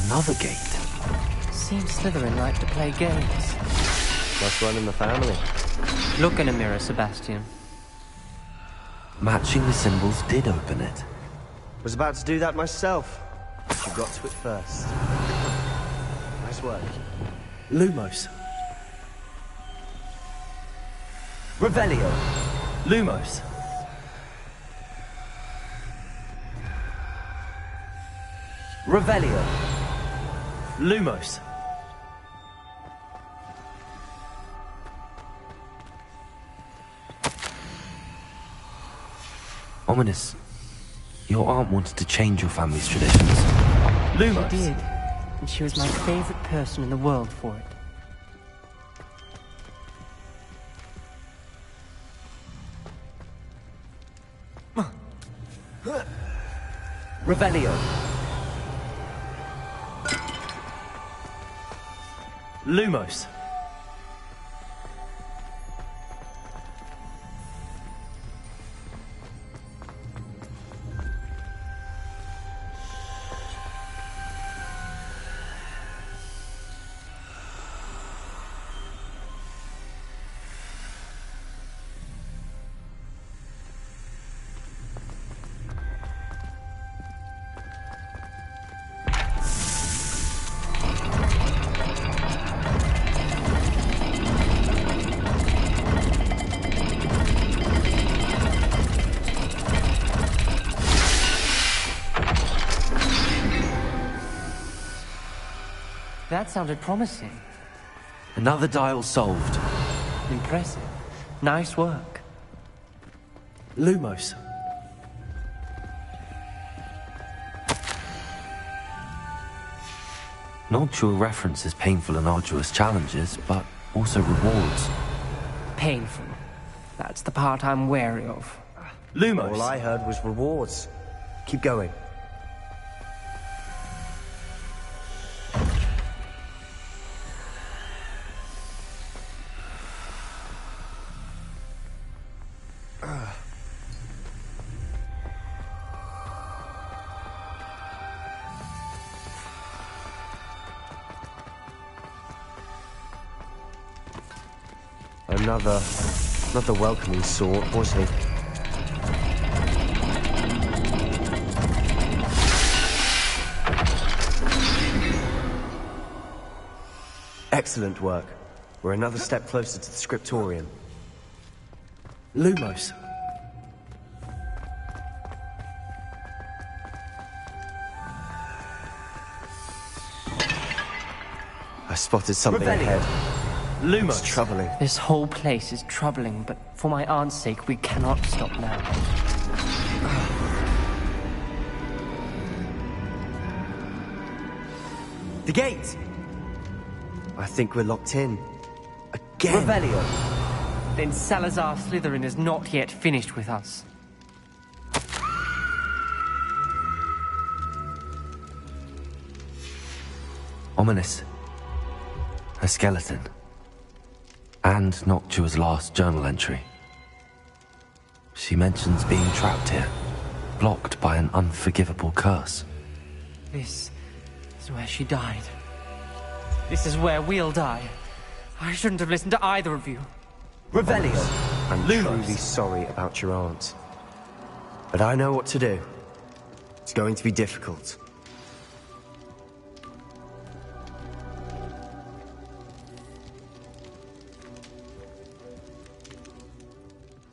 Speaker 2: Another gate.
Speaker 12: Seems Slytherin like to play games.
Speaker 11: Must run in the family.
Speaker 12: Look in a mirror, Sebastian.
Speaker 2: Matching the symbols did open it.
Speaker 11: Was about to do that myself. But you got to it first. Nice work.
Speaker 3: Lumos.
Speaker 2: Revelio. Lumos. Revelio.
Speaker 3: Lumos.
Speaker 2: Ominous. Your aunt wanted to change your family's traditions.
Speaker 3: Lumos.
Speaker 12: She did. And she was my favorite person in the world for it.
Speaker 2: Revelio.
Speaker 3: Lumos.
Speaker 12: That sounded promising.
Speaker 2: Another dial solved.
Speaker 12: Impressive. Nice work.
Speaker 3: Lumos.
Speaker 2: Noctua references painful and arduous challenges, but also rewards.
Speaker 12: Painful. That's the part I'm wary of.
Speaker 3: Lumos.
Speaker 11: All I heard was rewards. Keep going. Not the welcoming sort, was he? Excellent work. We're another step closer to the scriptorium.
Speaker 3: Lumos.
Speaker 11: I spotted something
Speaker 2: Revelio.
Speaker 11: ahead.
Speaker 3: Lumos.
Speaker 11: It's troubling.
Speaker 12: This whole place is troubling, but for my aunt's sake, we cannot stop now.
Speaker 11: The gate! I think we're locked in. Again!
Speaker 2: Revelio.
Speaker 12: Then Salazar Slytherin is not yet finished with us.
Speaker 2: Ominous. A skeleton. And Noctua's last journal entry. She mentions being trapped here, blocked by an unforgivable curse.
Speaker 12: This is where she died. This is where we'll die. I shouldn't have listened to either of you.
Speaker 11: Revelio. I'm truly sorry about your aunt. But I know what to do. It's going to be difficult.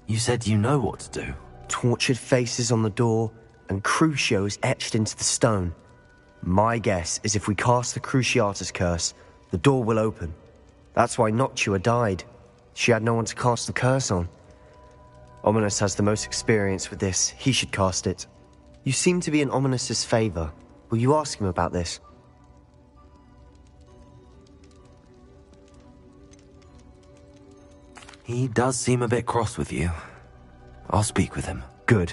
Speaker 2: You said you know what to do.
Speaker 11: Tortured faces on the door, and Crucios etched into the stone. My guess is if we cast the Cruciatus curse, the door will open. That's why Noctua died. She had no one to cast the curse on. Ominis has the most experience with this. He should cast it. You seem to be in Ominis's favor. Will you ask him about this?
Speaker 2: He does seem a bit cross with you. I'll speak with him.
Speaker 11: Good.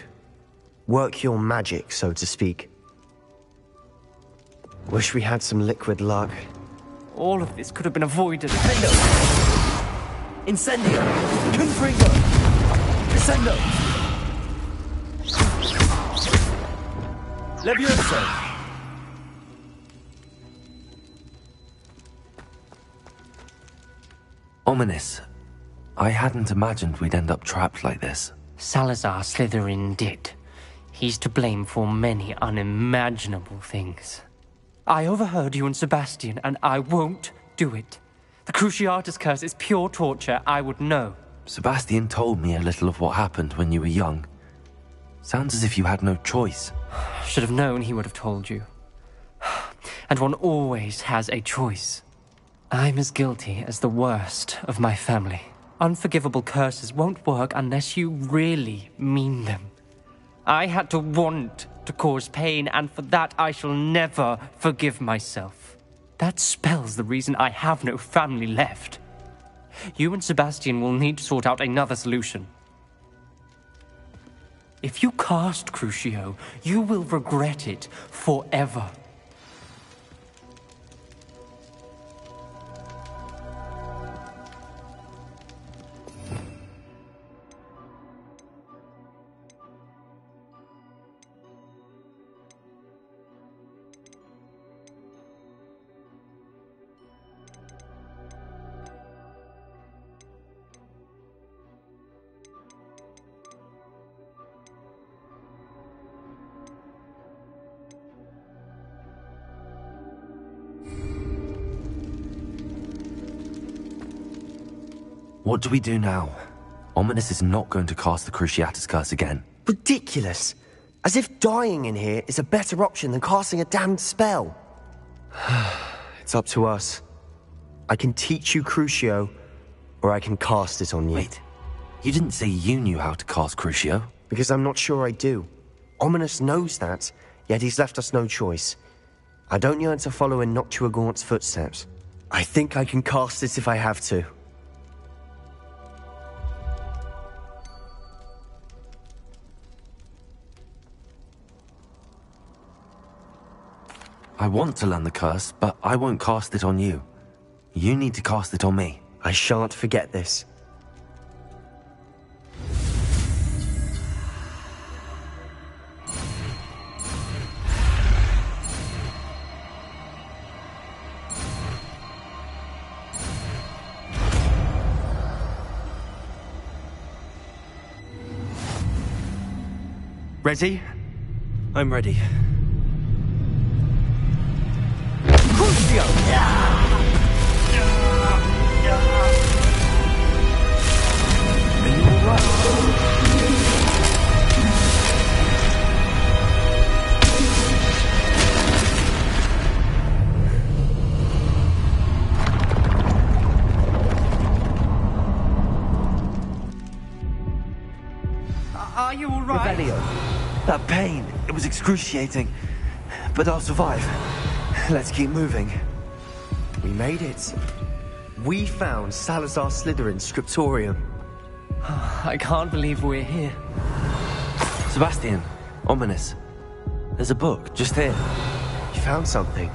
Speaker 11: Work your magic, so to speak. Wish we had some liquid luck.
Speaker 12: All of this could have been avoided.
Speaker 2: Incendio! Confringo! Descendo! Levioso! Ominis, I hadn't imagined we'd end up trapped like this.
Speaker 12: Salazar Slytherin did. He's to blame for many unimaginable things. I overheard you and Sebastian, and I won't do it. The Cruciatus curse is pure torture, I would know.
Speaker 2: Sebastian told me a little of what happened when you were young. Sounds as if you had no choice.
Speaker 12: Should have known he would have told you. And one always has a choice. I'm as guilty as the worst of my family. Unforgivable curses won't work unless you really mean them. I had to want to cause pain, and for that I shall never forgive myself. That spells the reason I have no family left. You and Sebastian will need to sort out another solution. If you cast Crucio, you will regret it forever.
Speaker 2: What do we do now? Ominis is not going to cast the Cruciatus curse again.
Speaker 11: Ridiculous! As if dying in here is a better option than casting a damned spell. It's up to us. I can teach you Crucio, or I can cast it on you.
Speaker 2: Wait, you didn't say you knew how to cast Crucio?
Speaker 11: Because I'm not sure I do. Ominis knows that, yet he's left us no choice. I don't yearn to follow in Noctua Gaunt's footsteps. I think I can cast it if I have to.
Speaker 2: I want to learn the curse, but I won't cast it on you. You need to cast it on me.
Speaker 11: I shan't forget this.
Speaker 2: Ready? I'm ready.
Speaker 12: Are you all right?
Speaker 2: Revelio. That pain, it was excruciating. But I'll survive. Let's keep moving.
Speaker 11: We made it. We found Salazar Slytherin's scriptorium.
Speaker 12: I can't believe we're here.
Speaker 2: Sebastian, Ominis. There's a book just here.
Speaker 11: You found something?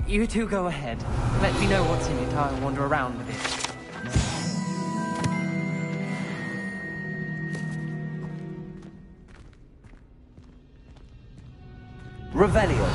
Speaker 12: You two go ahead. Let me know what's in it. I'll wander around with it.
Speaker 2: Revelio.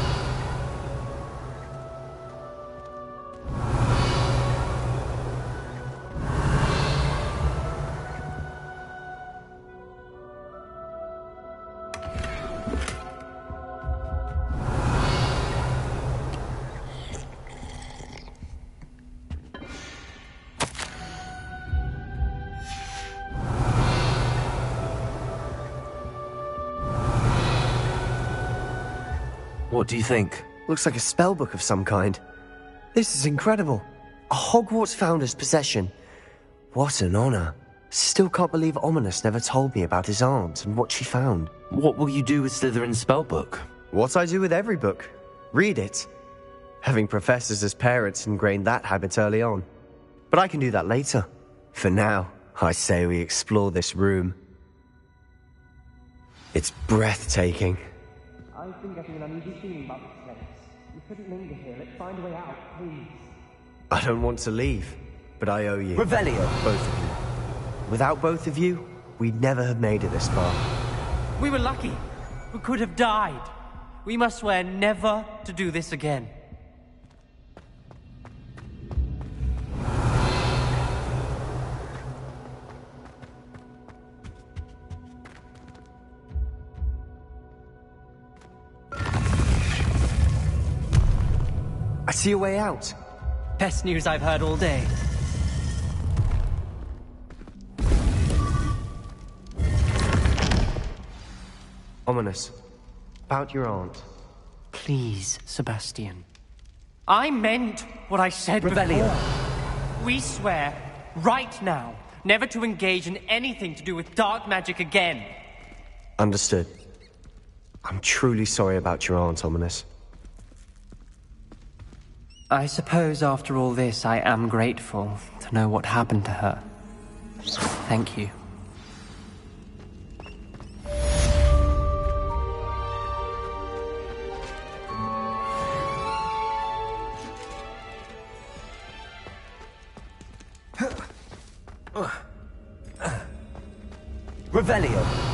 Speaker 2: What do you think?
Speaker 11: Looks like a spellbook of some kind. This is incredible. A Hogwarts founder's possession. What an honor. Still can't believe Ominous never told me about his aunt and what she found.
Speaker 2: What will you do with Slytherin's spellbook?
Speaker 11: What I do with every book. Read it. Having professors as parents ingrained that habit early on. But I can do that later. For now, I say we explore this room. It's breathtaking.
Speaker 12: I've been getting an uneasy feeling about this place. You couldn't linger here. Let's find a way out, please.
Speaker 11: I don't want to leave, but I owe you.
Speaker 2: Revelio!
Speaker 11: Both of you. Without both of you, we'd never have made it this far.
Speaker 12: We were lucky. We could have died. We must swear never to do this again.
Speaker 11: I see a way out.
Speaker 12: Best news I've heard all day.
Speaker 11: Ominous. About your aunt.
Speaker 12: Please, Sebastian. I meant what I said
Speaker 2: Revelio.
Speaker 12: before. We swear, right now, never to engage in anything to do with dark magic again.
Speaker 11: Understood. I'm truly sorry about your aunt, Ominous.
Speaker 12: I suppose after all this, I am grateful to know what happened to her. Thank you.
Speaker 2: Revelio!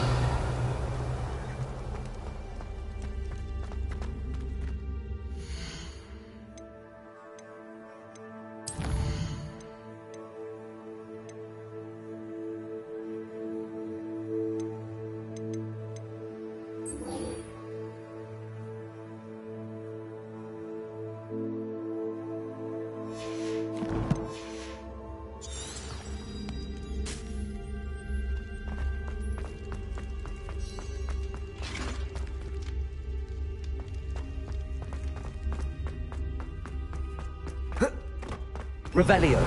Speaker 2: Revelio.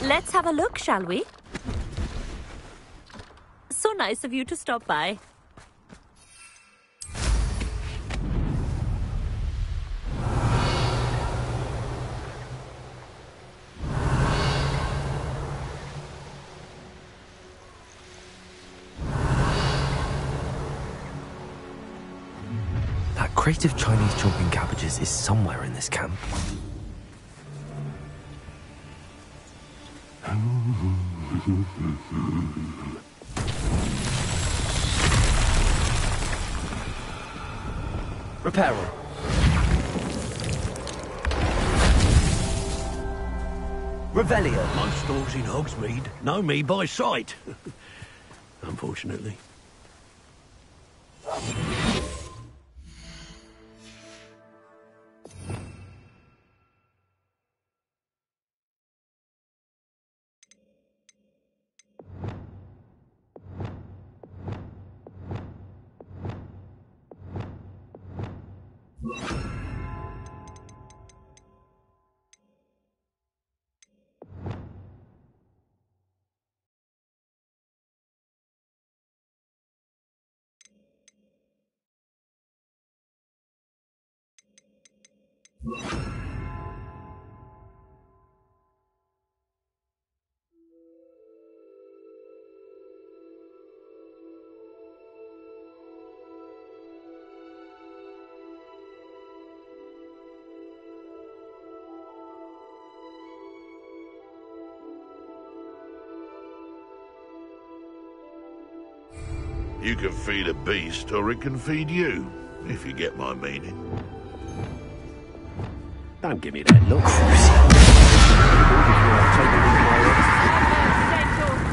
Speaker 13: Let's have a look, shall we? So nice of you to stop by.
Speaker 2: That crate of Chinese chopping cabbages is somewhere in this camp. Reparo. Revelio.
Speaker 9: Most stores in Hogsmeade know me by sight. Unfortunately.
Speaker 4: You can feed a beast, or it can feed you, if you get my meaning.
Speaker 9: Don't give me that look.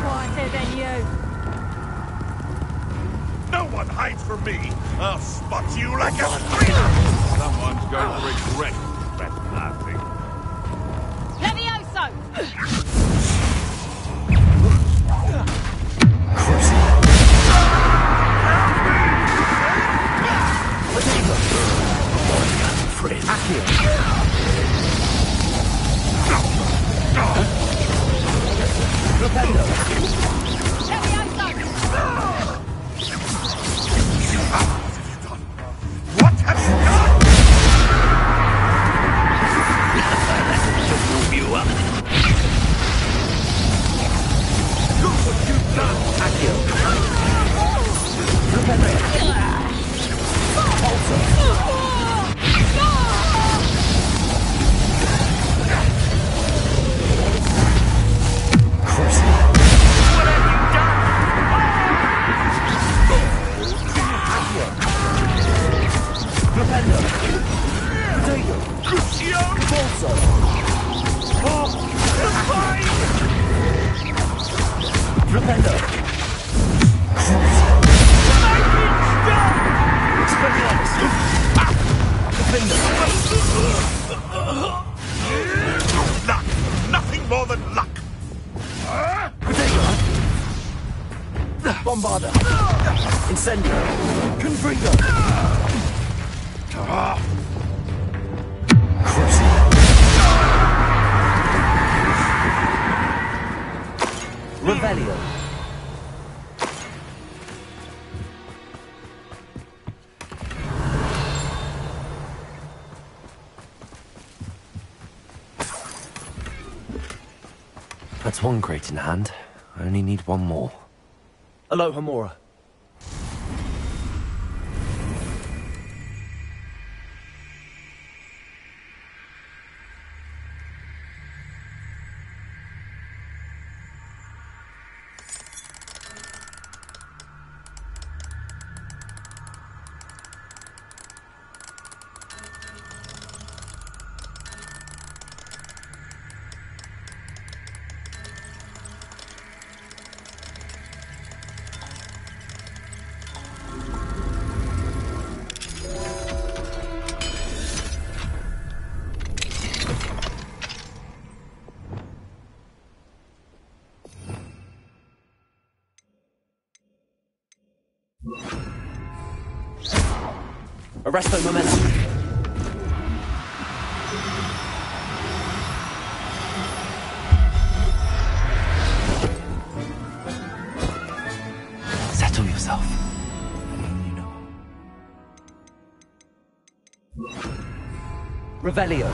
Speaker 5: Quieter than you.
Speaker 4: No one hides from me! I'll spot you like a streak! Someone's going to regret that laughing.
Speaker 5: Levioso!
Speaker 4: What have you done?
Speaker 9: Just warm you up.
Speaker 4: Look what you've done, Akio! Luck! Nothing more than luck!
Speaker 3: Bombarda! Incendio! Confringo! Revelio!
Speaker 2: That's one crate in hand. I only need one more.
Speaker 3: Aloha Mora. Arresto momentum.
Speaker 2: Settle yourself.
Speaker 3: Revelio.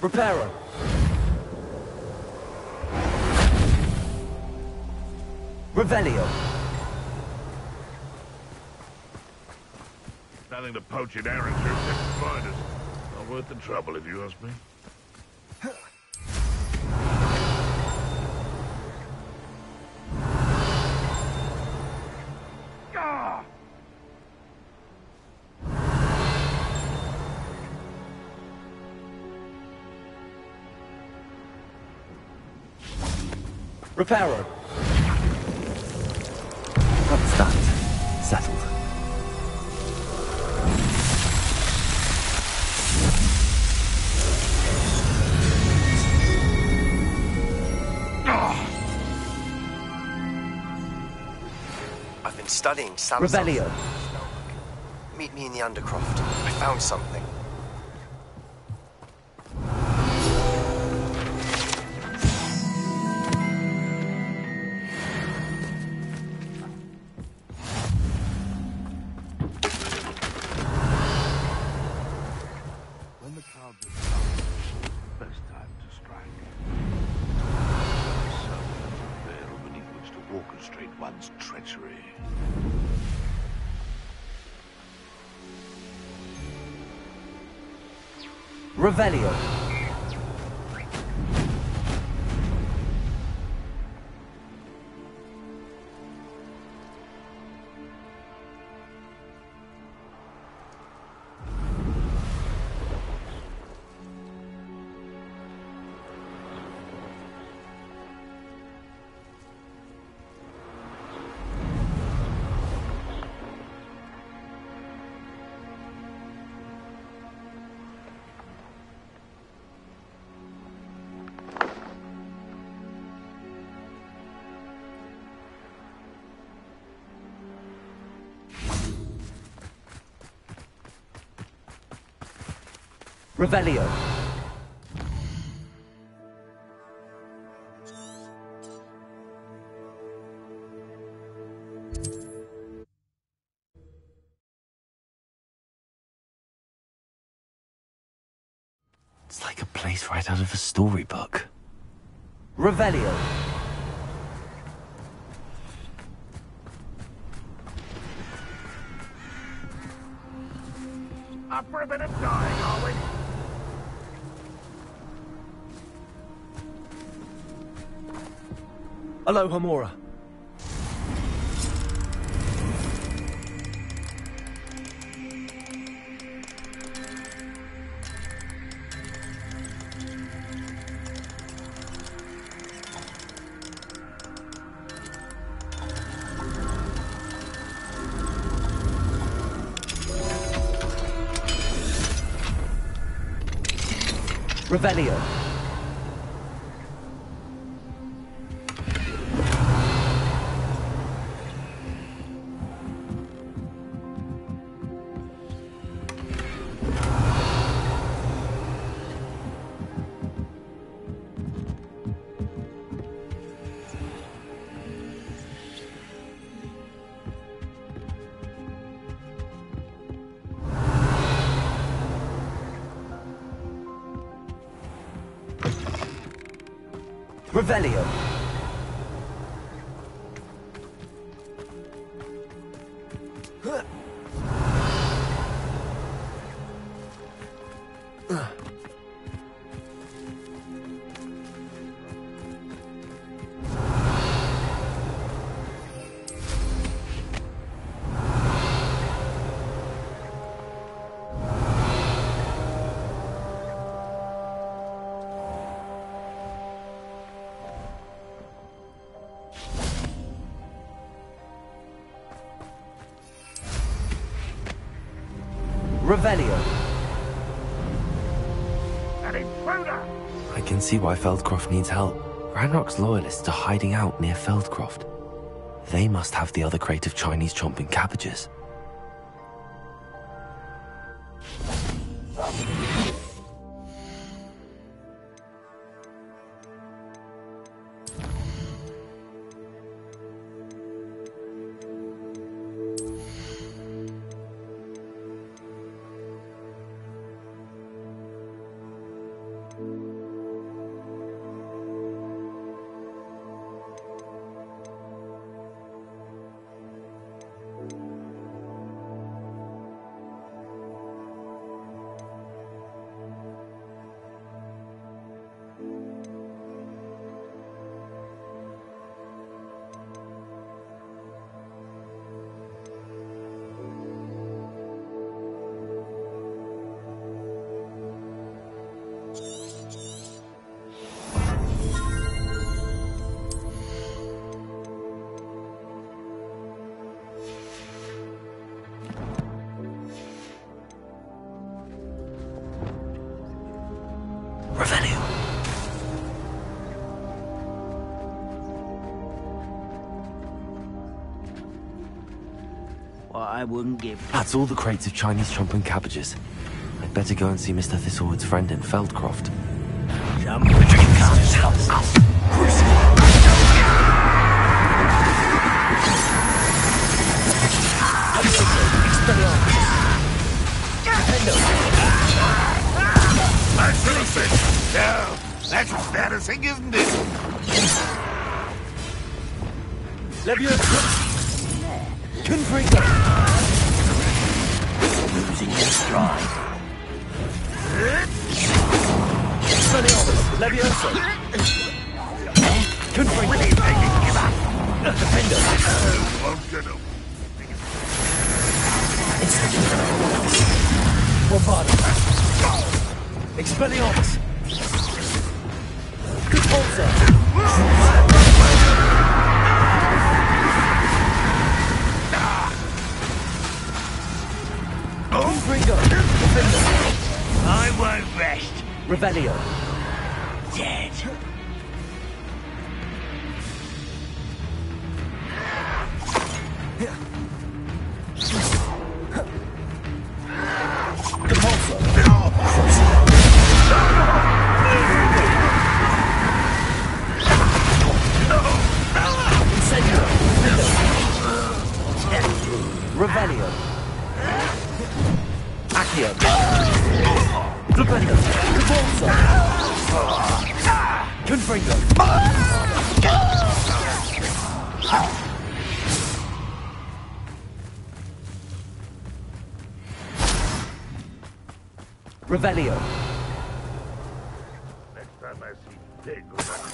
Speaker 3: Reparo. Revelio.
Speaker 4: Nothing to poach in errands or except spiders. Not worth the trouble, if you ask me.
Speaker 3: Reparo.
Speaker 2: That's that. Settled.
Speaker 11: I've been studying Salazar.
Speaker 3: Revelio.
Speaker 11: Meet me in the Undercroft. I found something.
Speaker 4: When the cloud was up, best time to strike. So, veil beneath which to orchestrate one's treachery.
Speaker 3: Revelio.
Speaker 12: Revelio.
Speaker 2: It's like a place right out of a storybook.
Speaker 12: Revelio.
Speaker 4: Up for a bit of dying, are we?
Speaker 3: Hello, Hamura.
Speaker 12: Revelio. Revelio. Revelio.
Speaker 4: An intruder!
Speaker 2: I can see why Feldcroft needs help. Ranrock's loyalists are hiding out near Feldcroft. They must have the other crate of Chinese chomping cabbages.
Speaker 1: I wouldn't give.
Speaker 2: That's all the crates of Chinese chomping cabbages. I'd better go and see Mr. Thistlewood's friend in Feldcroft.
Speaker 4: No, that's embarrassing, isn't it?
Speaker 3: Leviosa! Confringo!
Speaker 1: Losing your stride.
Speaker 3: Expelliarmus! Leviosa! Confringo!
Speaker 4: Give up!
Speaker 3: Defender!
Speaker 4: Won't get him.
Speaker 3: Bombardo! Expelliarmus! Repulsor! Confringo! Defender!
Speaker 1: I won't rest.
Speaker 12: Revelio.
Speaker 1: Dead.
Speaker 2: Accio! Flipendo! Cavalso! Confringo! Revelio!
Speaker 4: Next time I see pig or that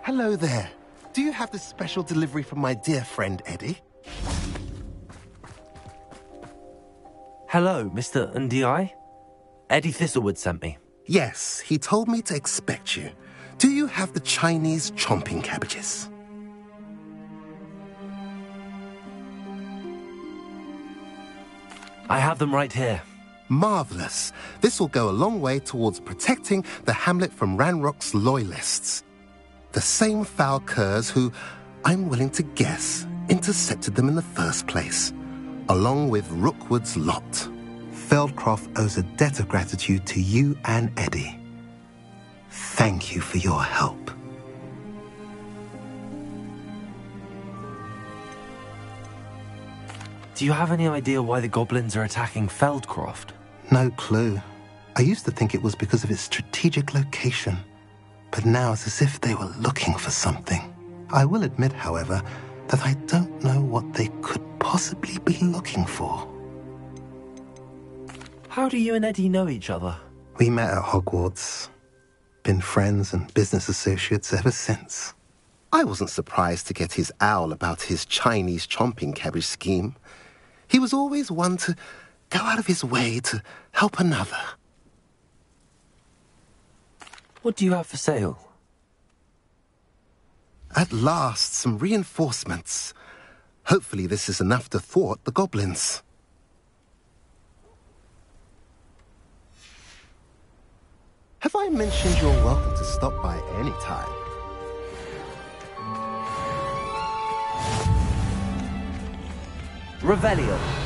Speaker 14: Hello there. Do you have this special delivery from my dear friend Eddie?
Speaker 2: Hello, Mr. Ndi? Eddie Thistlewood sent me.
Speaker 14: Yes, he told me to expect you. Do you have the Chinese chomping cabbages?
Speaker 2: I have them right here.
Speaker 14: Marvelous. This will go a long way towards protecting the hamlet from Ranrock's loyalists. The same foul curs who, I'm willing to guess, intercepted them in the first place, along with Rookwood's lot. Feldcroft owes a debt of gratitude to you and Eddie. Thank you for your help.
Speaker 2: Do you have any idea why the goblins are attacking Feldcroft?
Speaker 14: No clue. I used to think it was because of its strategic location, but now it's as if they were looking for something. I will admit, however, that I don't know what they could possibly be looking for.
Speaker 2: How do you and Eddie know each other?
Speaker 14: We met at Hogwarts. Been friends and business associates ever since. I wasn't surprised to get his owl about his Chinese chomping cabbage scheme. He was always one to go out of his way to help another.
Speaker 2: What do you have for sale?
Speaker 14: At last, some reinforcements. Hopefully this is enough to thwart the goblins. Have I mentioned you're welcome to stop by any time?
Speaker 2: Revelio.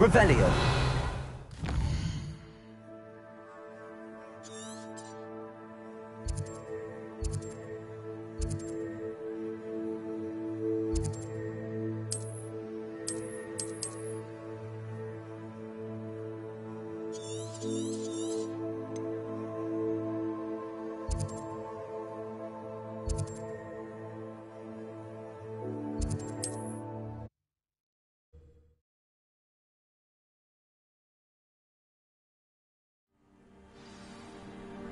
Speaker 2: Revelio.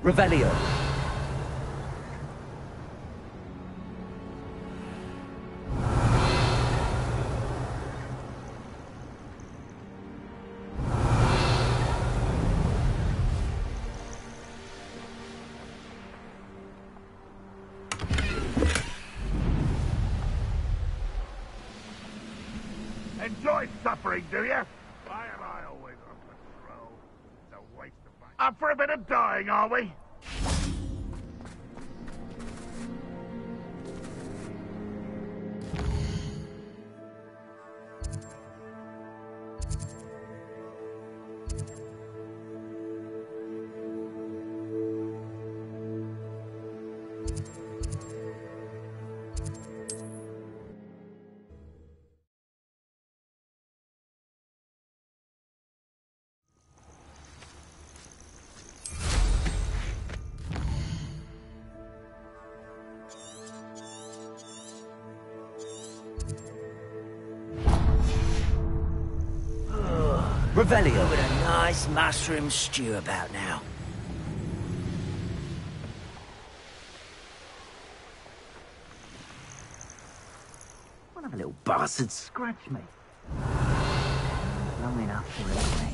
Speaker 2: Revelio.
Speaker 4: Enjoy suffering, do you? Why am I always on patrol? It's a waste of my... Up for a bit of dying, are we?
Speaker 2: Revelio.
Speaker 1: With a nice mushroom stew about now.
Speaker 8: One of a little bastard scratch me. Long enough to regret.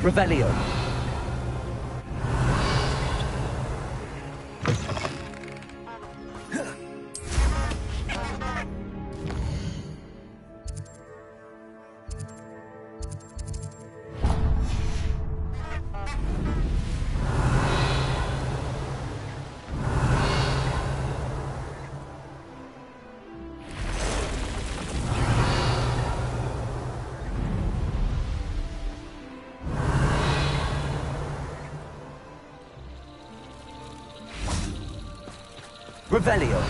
Speaker 2: Revelio. Revelio.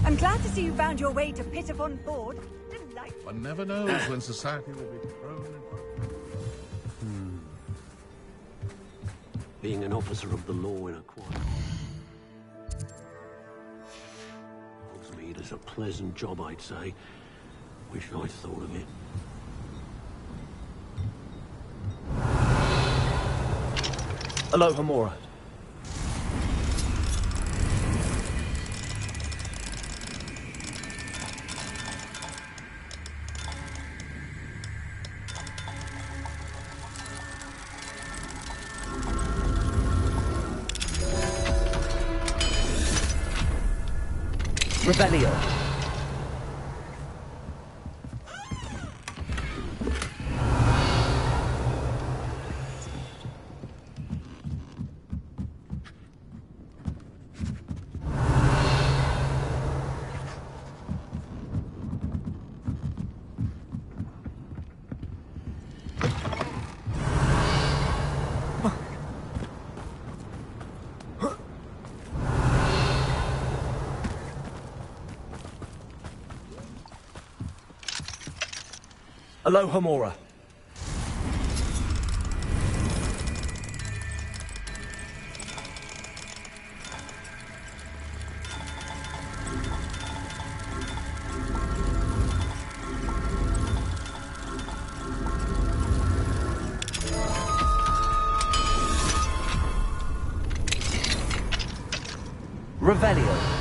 Speaker 10: I'm glad to see you found your way to Pitifon Ford. Delightful.
Speaker 4: One never knows when society will be thrown in...
Speaker 9: Being an officer of the law in a choir. Hogsmeade is a pleasant job, I'd say. Wish I'd thought of it.
Speaker 2: Aloha Mora. Revelio. Aloha Mora. Revelio.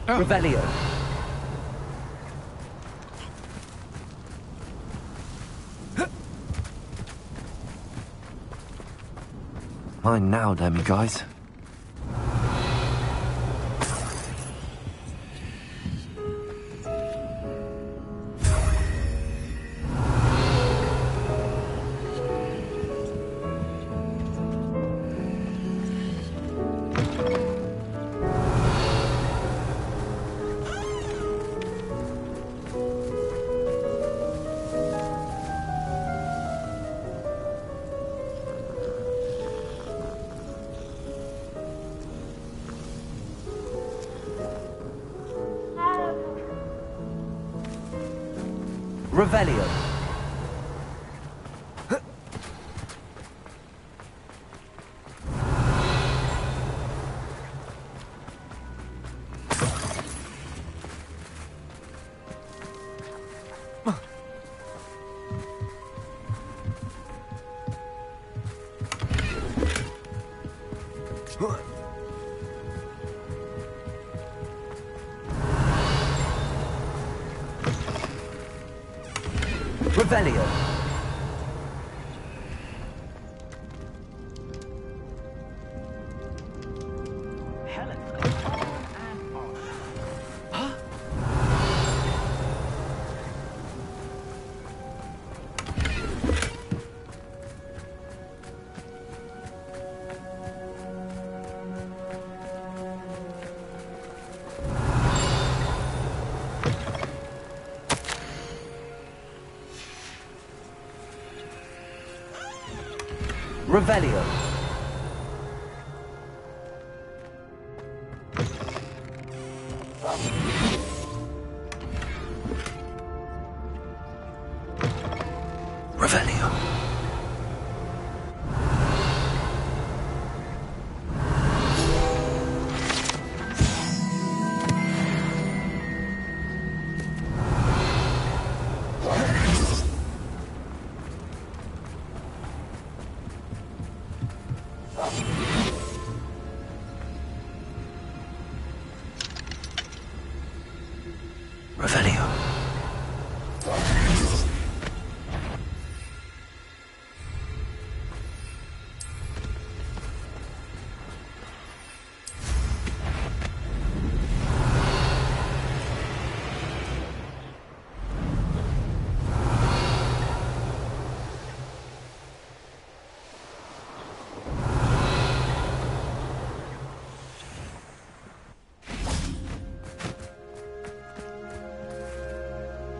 Speaker 2: Revelio. Mine now, demi guys. Revelio. Revelio. Revelio. Revelio. Revelio.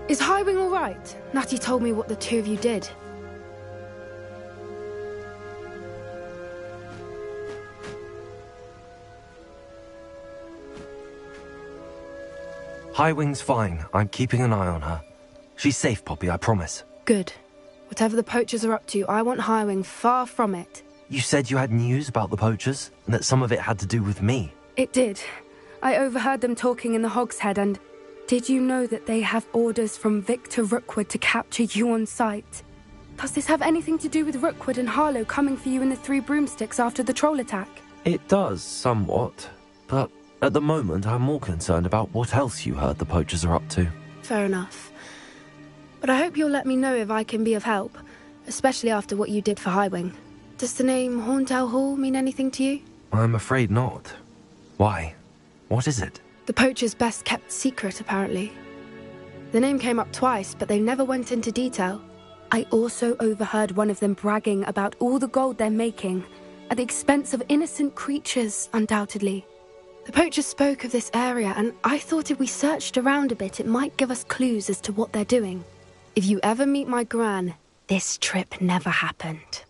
Speaker 15: Is Highwing all right? Natty told me what the two of you did.
Speaker 2: Highwing's fine. I'm keeping an eye on her. She's safe, Poppy, I promise.
Speaker 15: Good. Whatever the poachers are up to, I want Highwing far from it.
Speaker 2: You said you had news about the poachers, and that some of it had to do with me.
Speaker 15: It did. I overheard them talking in the Hogshead, and did you know that they have orders from Victor Rookwood to capture you on sight? Does this have anything to do with Rookwood and Harlow coming for you in the Three Broomsticks after the troll attack?
Speaker 2: It does, somewhat. But at the moment, I'm more concerned about what else you heard the poachers are up to.
Speaker 15: Fair enough. But I hope you'll let me know if I can be of help, especially after what you did for Highwing. Does the name Horntail Hall mean anything to you?
Speaker 2: I'm afraid not. Why? What is it?
Speaker 15: The poacher's best kept secret, apparently. The name came up twice, but they never went into detail. I also overheard one of them bragging about all the gold they're making, at the expense of innocent creatures, undoubtedly. The poachers spoke of this area, and I thought if we searched around a bit, it might give us clues as to what they're doing. If you ever meet my gran, this trip never happened.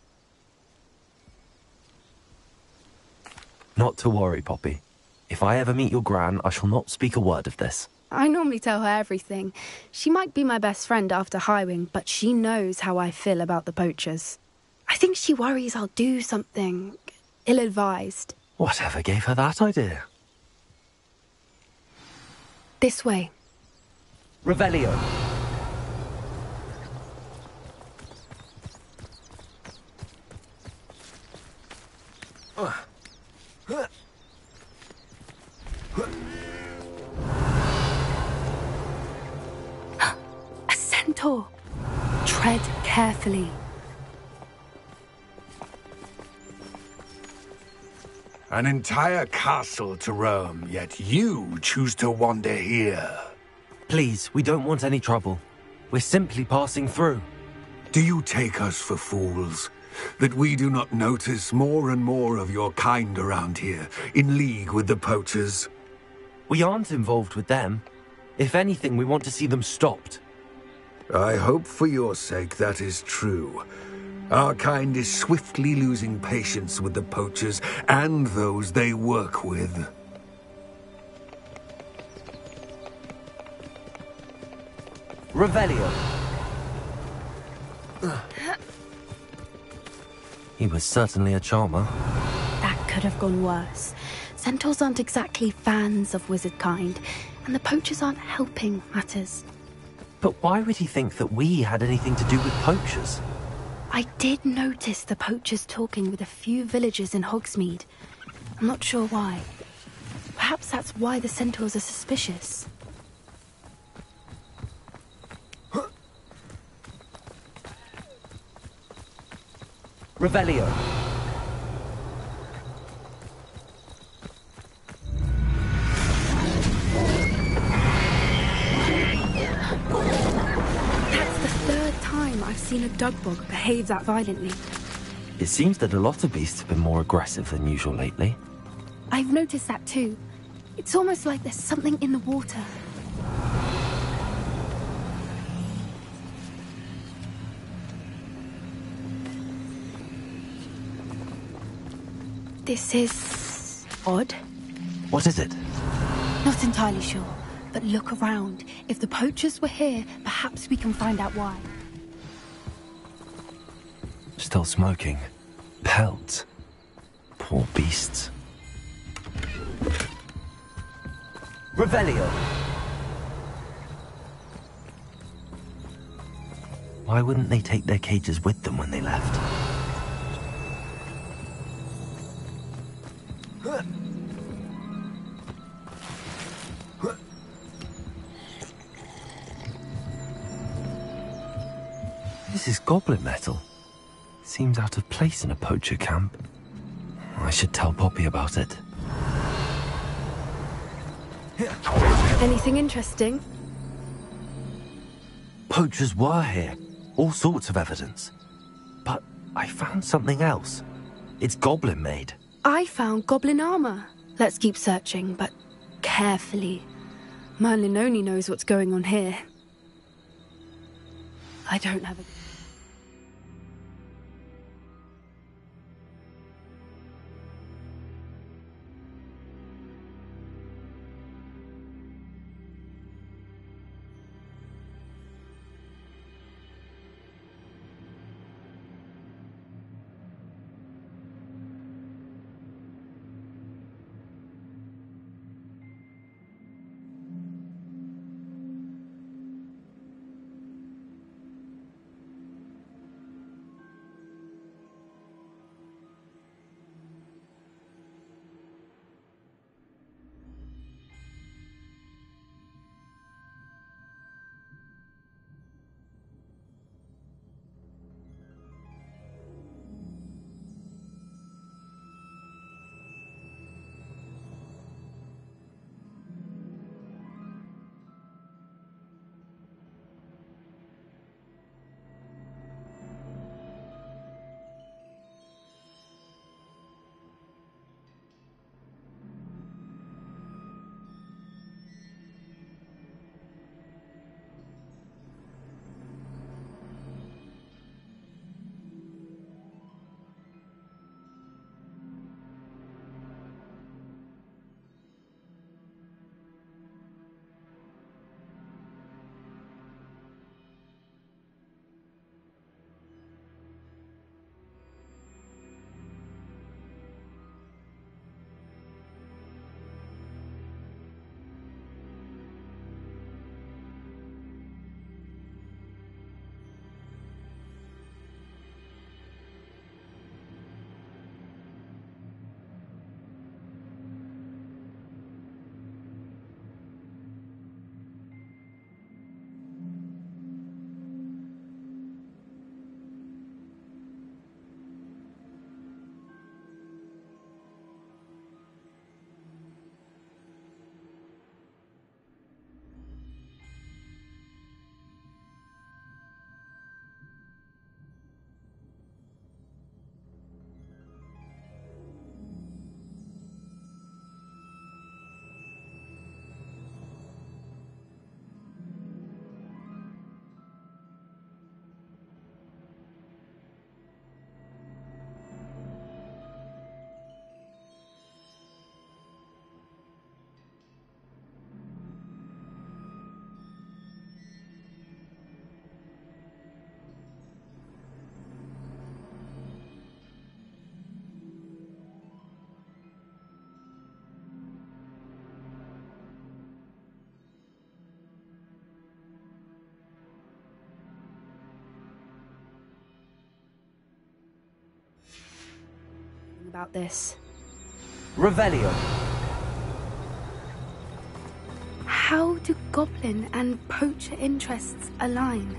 Speaker 2: Not to worry, Poppy. If I ever meet your gran, I shall not speak a word of this.
Speaker 15: I normally tell her everything. She might be my best friend after Highwing, but she knows how I feel about the poachers. I think she worries I'll do something ill-advised.
Speaker 2: Whatever gave her that idea?
Speaker 15: This way.
Speaker 2: Revelio.
Speaker 15: A centaur. Tread carefully.
Speaker 16: An entire castle to roam, yet you choose to wander here.
Speaker 2: Please, we don't want any trouble. We're simply passing through.
Speaker 16: Do you take us for fools? That we do not notice more and more of your kind around here, in league with the poachers?
Speaker 2: We aren't involved with them. If anything, we want to see them stopped.
Speaker 16: I hope for your sake that is true. Our kind is swiftly losing patience with the poachers and those they work with.
Speaker 2: Revelio. He was certainly a charmer.
Speaker 15: That could have gone worse. Centaurs aren't exactly fans of wizard kind, and the poachers aren't helping matters.
Speaker 2: But why would he think that we had anything to do with poachers?
Speaker 15: I did notice the poachers talking with a few villagers in Hogsmeade. I'm not sure why. Perhaps that's why the centaurs are suspicious.
Speaker 2: Revelio.
Speaker 15: That's the third time I've seen a dugbog behave that violently.
Speaker 2: It seems that a lot of beasts have been more aggressive than usual lately.
Speaker 15: I've noticed that too. It's almost like there's something in the water. This is odd.
Speaker 2: What is it?
Speaker 15: Not entirely sure, but look around. If the poachers were here, perhaps we can find out why.
Speaker 2: Still smoking. Pelts. Poor beasts. Revelio. Why wouldn't they take their cages with them when they left? This is goblin metal. Seems out of place in a poacher camp. I should tell Poppy about it.
Speaker 15: Anything interesting?
Speaker 2: Poachers were here. All sorts of evidence. But I found something else. It's goblin made.
Speaker 15: I found goblin armor. Let's keep searching, but carefully. Merlin only knows what's going on here. I don't have a... about this.
Speaker 2: Revelio.
Speaker 15: How do goblin and poacher interests align?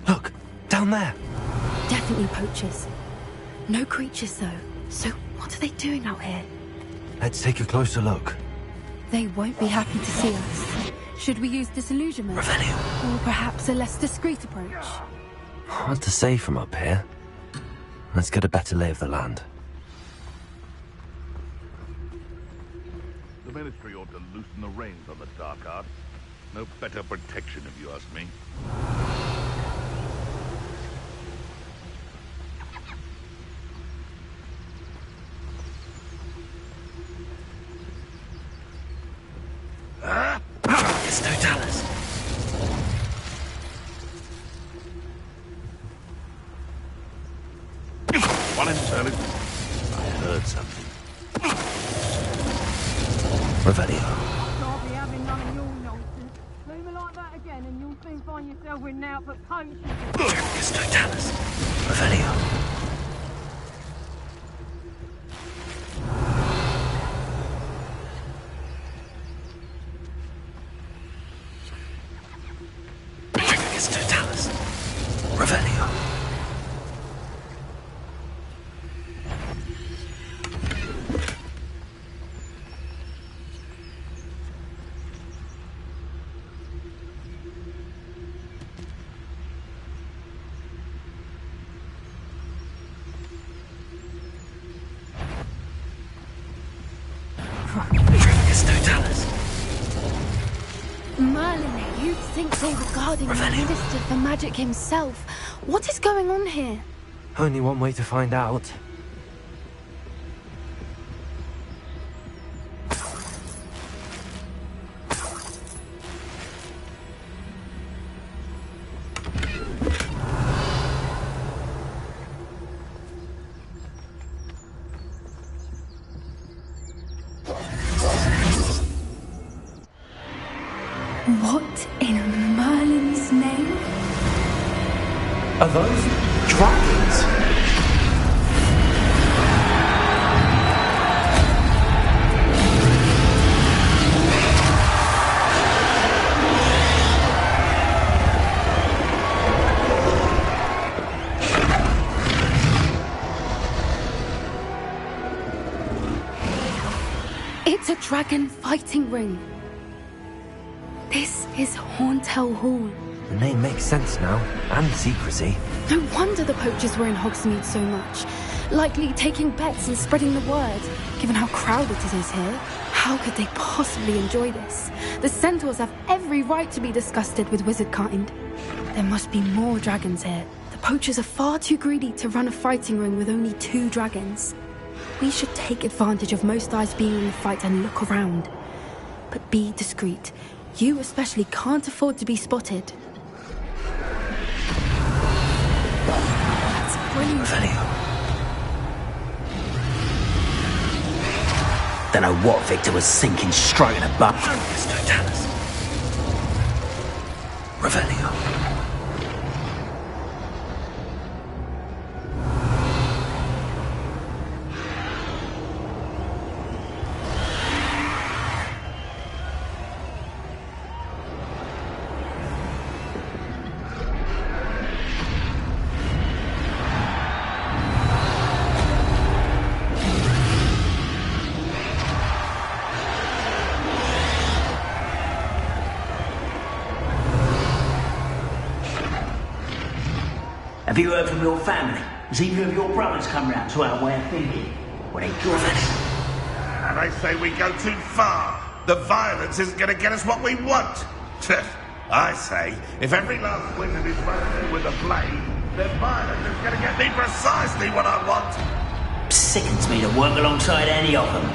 Speaker 2: Look, down there.
Speaker 15: Definitely poachers. No creatures, though. So what are they doing out here?
Speaker 2: Let's take a closer look.
Speaker 15: They won't be happy to see us. Should we use disillusionment? Or perhaps a less discreet approach?
Speaker 2: Hard to say from up here. Let's get a better lay of the land.
Speaker 4: The Ministry ought to loosen the reins on the Dark Arts. No better protection, if you ask me.
Speaker 2: It's Totalis.
Speaker 4: One intelligent. I heard something.
Speaker 2: Revelio.
Speaker 5: Can't be having none of your nonsense. Leave me like that again and you'll soon find yourself in out for poachers.
Speaker 2: It's Totalis. Revelio. It's Totalis. Revelio. It's Totalis.
Speaker 15: Merlin, you'd think they were guarding the Minister for Magic himself. What is going on here?
Speaker 2: Only one way to find out.
Speaker 15: What in Merlin's name?
Speaker 2: Are those dragons?
Speaker 15: It's a dragon fighting ring. This is Horntail Hall.
Speaker 2: The name makes sense now, and secrecy.
Speaker 15: No wonder the poachers were in Hogsmeade so much. Likely taking bets and spreading the word, given how crowded it is here. How could they possibly enjoy this? The centaurs have every right to be disgusted with wizard kind. There must be more dragons here. The poachers are far too greedy to run a fighting ring with only 2 dragons. We should take advantage of most eyes being in the fight and look around. But be discreet. You especially can't afford to be spotted. That's brilliant.
Speaker 1: Don't know what Victor was thinking, stroking a butt.
Speaker 2: It's Totalis. Revelio.
Speaker 1: Have you heard from your family? Has either of your brothers come round to our way of thinking? Well, they join us.
Speaker 4: And I say we go too far. The violence isn't going to get us what we want. I say, if every last wizard is running with a blade, then violence is going to get me precisely what I want.
Speaker 1: Sickens me to work alongside any of them.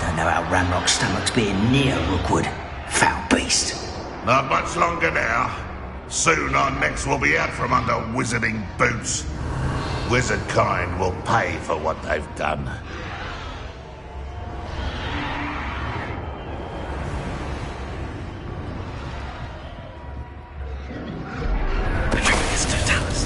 Speaker 1: Don't know how Ranrock's stomach's being near Rookwood. Foul beast.
Speaker 4: Not much longer now. Soon our necks will be out from under wizarding boots. Wizard kind will pay for what they've done.
Speaker 2: It's Totalis.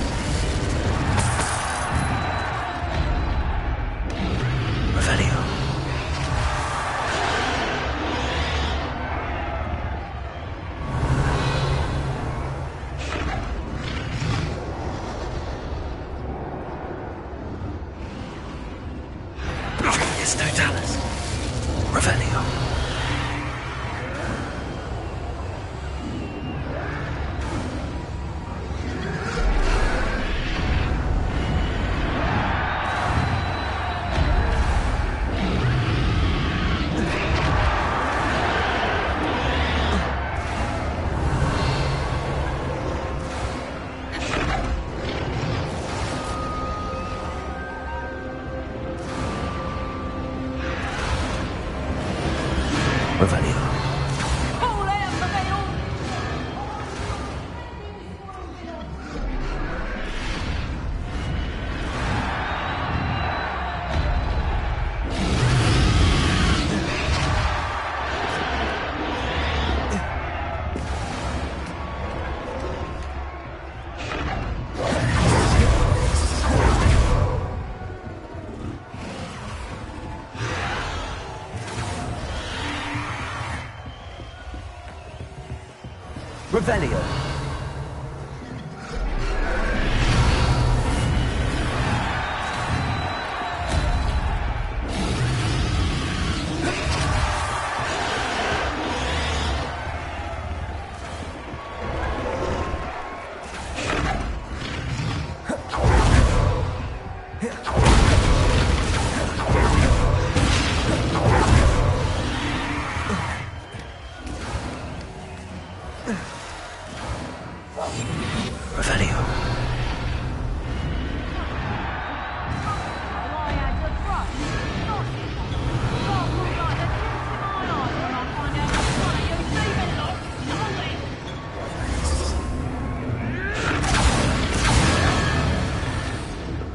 Speaker 2: Revelio.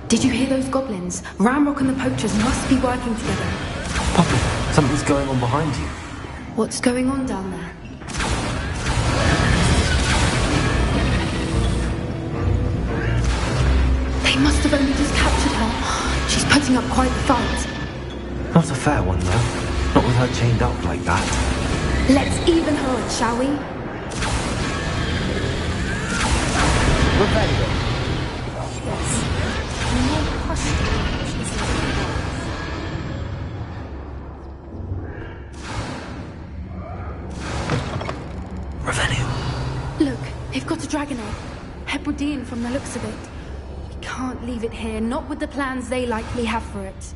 Speaker 15: Did you hear those goblins? Ranrock and the poachers must be working together.
Speaker 2: Poppy, something's going on behind you.
Speaker 15: What's going on down there? They must have only just captured her. She's putting up quite the fight.
Speaker 2: Not a fair one, though. Not with her chained up like that.
Speaker 15: Let's even her up, shall we?
Speaker 2: Revelio.
Speaker 15: Look, they've got a dragon egg. Hebridean from the looks of it. We can't leave it here, not with the plans they likely have for it.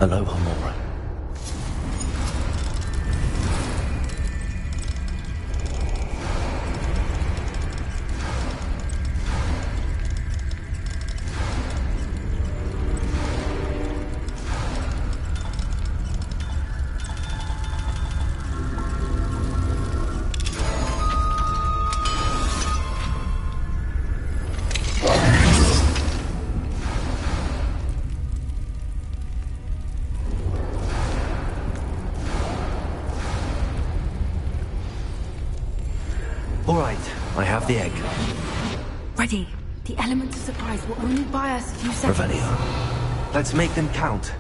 Speaker 2: Aloha, Mora. All right, I have the egg.
Speaker 15: Ready. The element of surprise will only buy us a few seconds.
Speaker 2: Revelio. Let's make them count.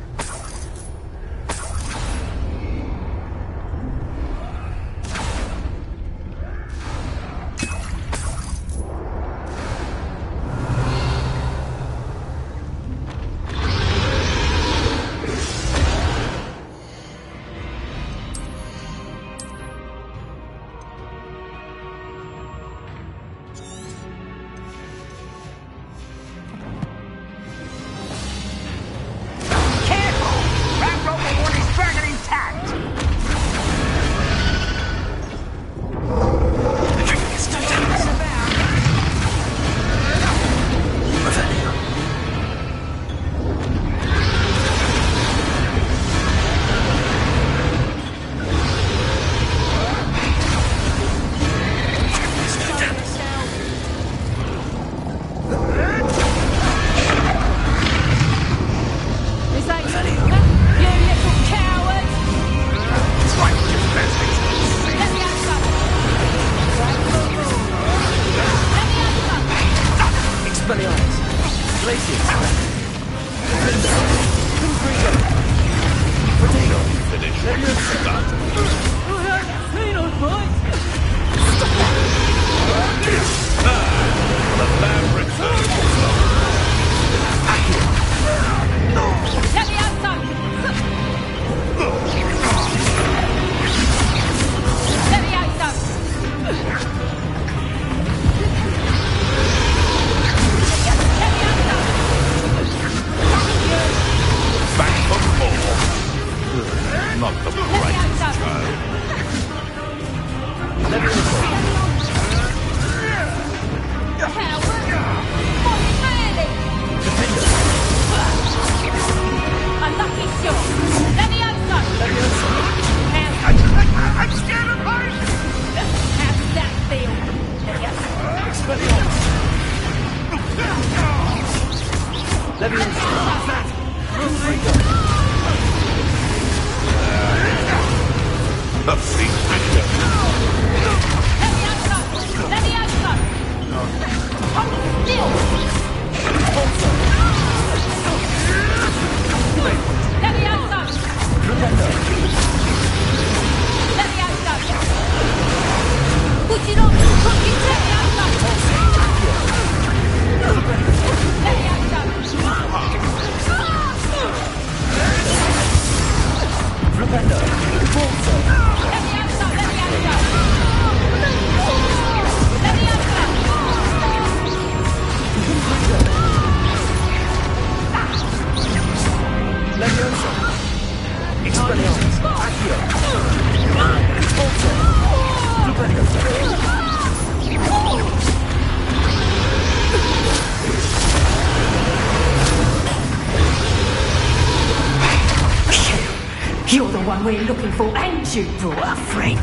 Speaker 6: one we're looking for, ain't you?
Speaker 8: For a friend.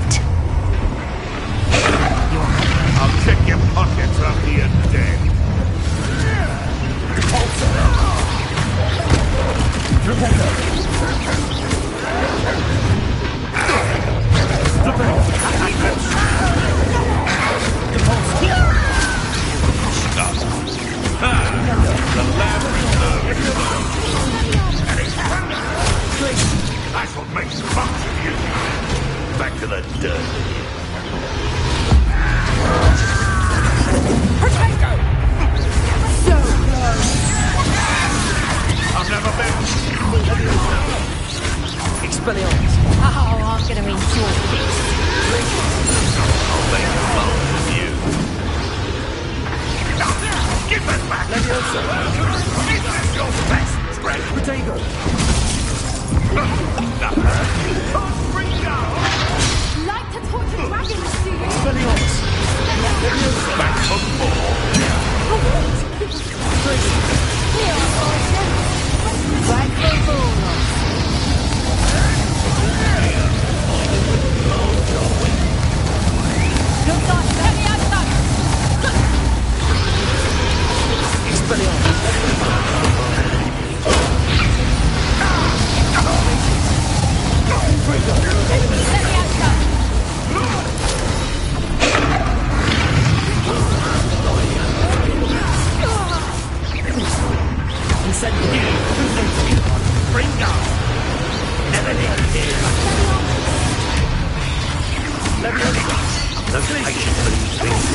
Speaker 4: I'll check your pockets after you're dead. That's what makes monks of you. Back to the dirt.
Speaker 15: Protego! So close.
Speaker 4: I've never been.
Speaker 2: Expelliarmus.
Speaker 6: Oh, I'm gonna enjoy this.
Speaker 4: I'll make a monk of you. Give that back!
Speaker 2: Leviosa.
Speaker 4: Is that your best friend?
Speaker 2: Protego.
Speaker 15: Like to torture dragons, do you?
Speaker 2: Expelliarmus. Leviosa.
Speaker 4: Back for more.
Speaker 6: Back for more. Look like Leviosa.
Speaker 2: No patience for these things.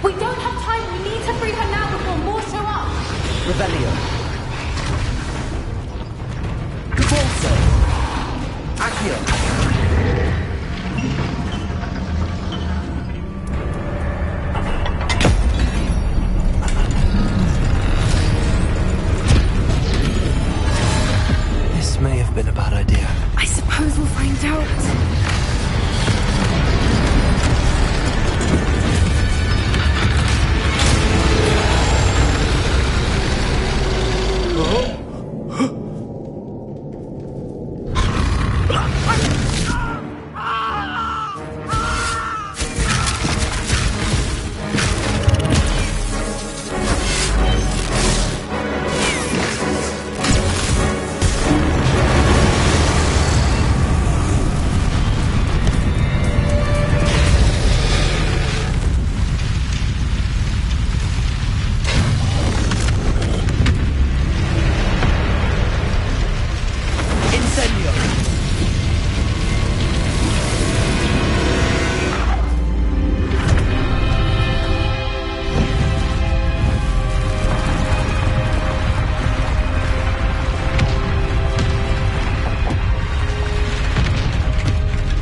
Speaker 15: We don't have time. We need to free her now before more show up.
Speaker 2: Revelio. Cabalso. Accio. This may have been a bad idea.
Speaker 15: I suppose we'll find out.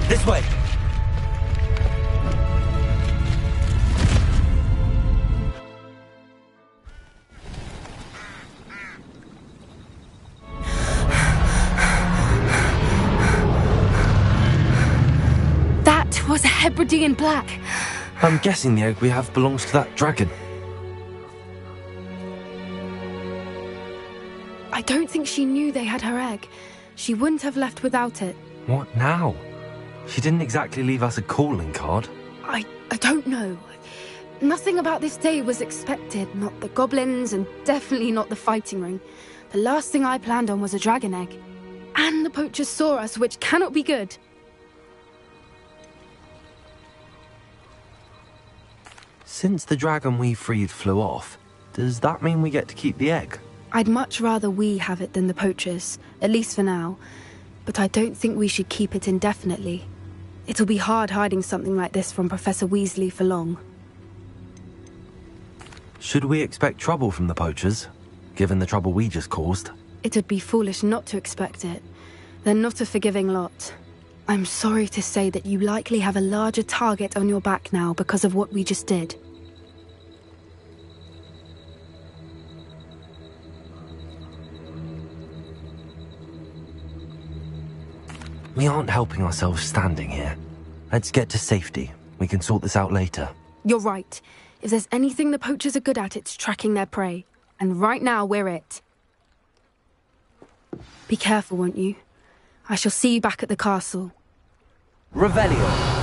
Speaker 2: This way.
Speaker 15: That was a Hebridean black.
Speaker 2: I'm guessing the egg we have belongs to that dragon.
Speaker 15: I don't think she knew they had her egg. She wouldn't have left without it.
Speaker 2: What now? She didn't exactly leave us a calling card.
Speaker 15: I don't know. Nothing about this day was expected. Not the goblins, and definitely not the fighting ring. The last thing I planned on was a dragon egg. And the poachers saw us, which cannot be good.
Speaker 2: Since the dragon we freed flew off, does that mean we get to keep the egg?
Speaker 15: I'd much rather we have it than the poachers, at least for now. But I don't think we should keep it indefinitely. It'll be hard hiding something like this from Professor Weasley for long.
Speaker 2: Should we expect trouble from the poachers, given the trouble we just caused?
Speaker 15: It'd be foolish not to expect it. They're not a forgiving lot. I'm sorry to say that you likely have a larger target on your back now because of what we just did.
Speaker 2: We aren't helping ourselves standing here. Let's get to safety. We can sort this out later.
Speaker 15: You're right. If there's anything the poachers are good at, it's tracking their prey. And right now, we're it. Be careful, won't you? I shall see you back at the castle.
Speaker 2: Revelio.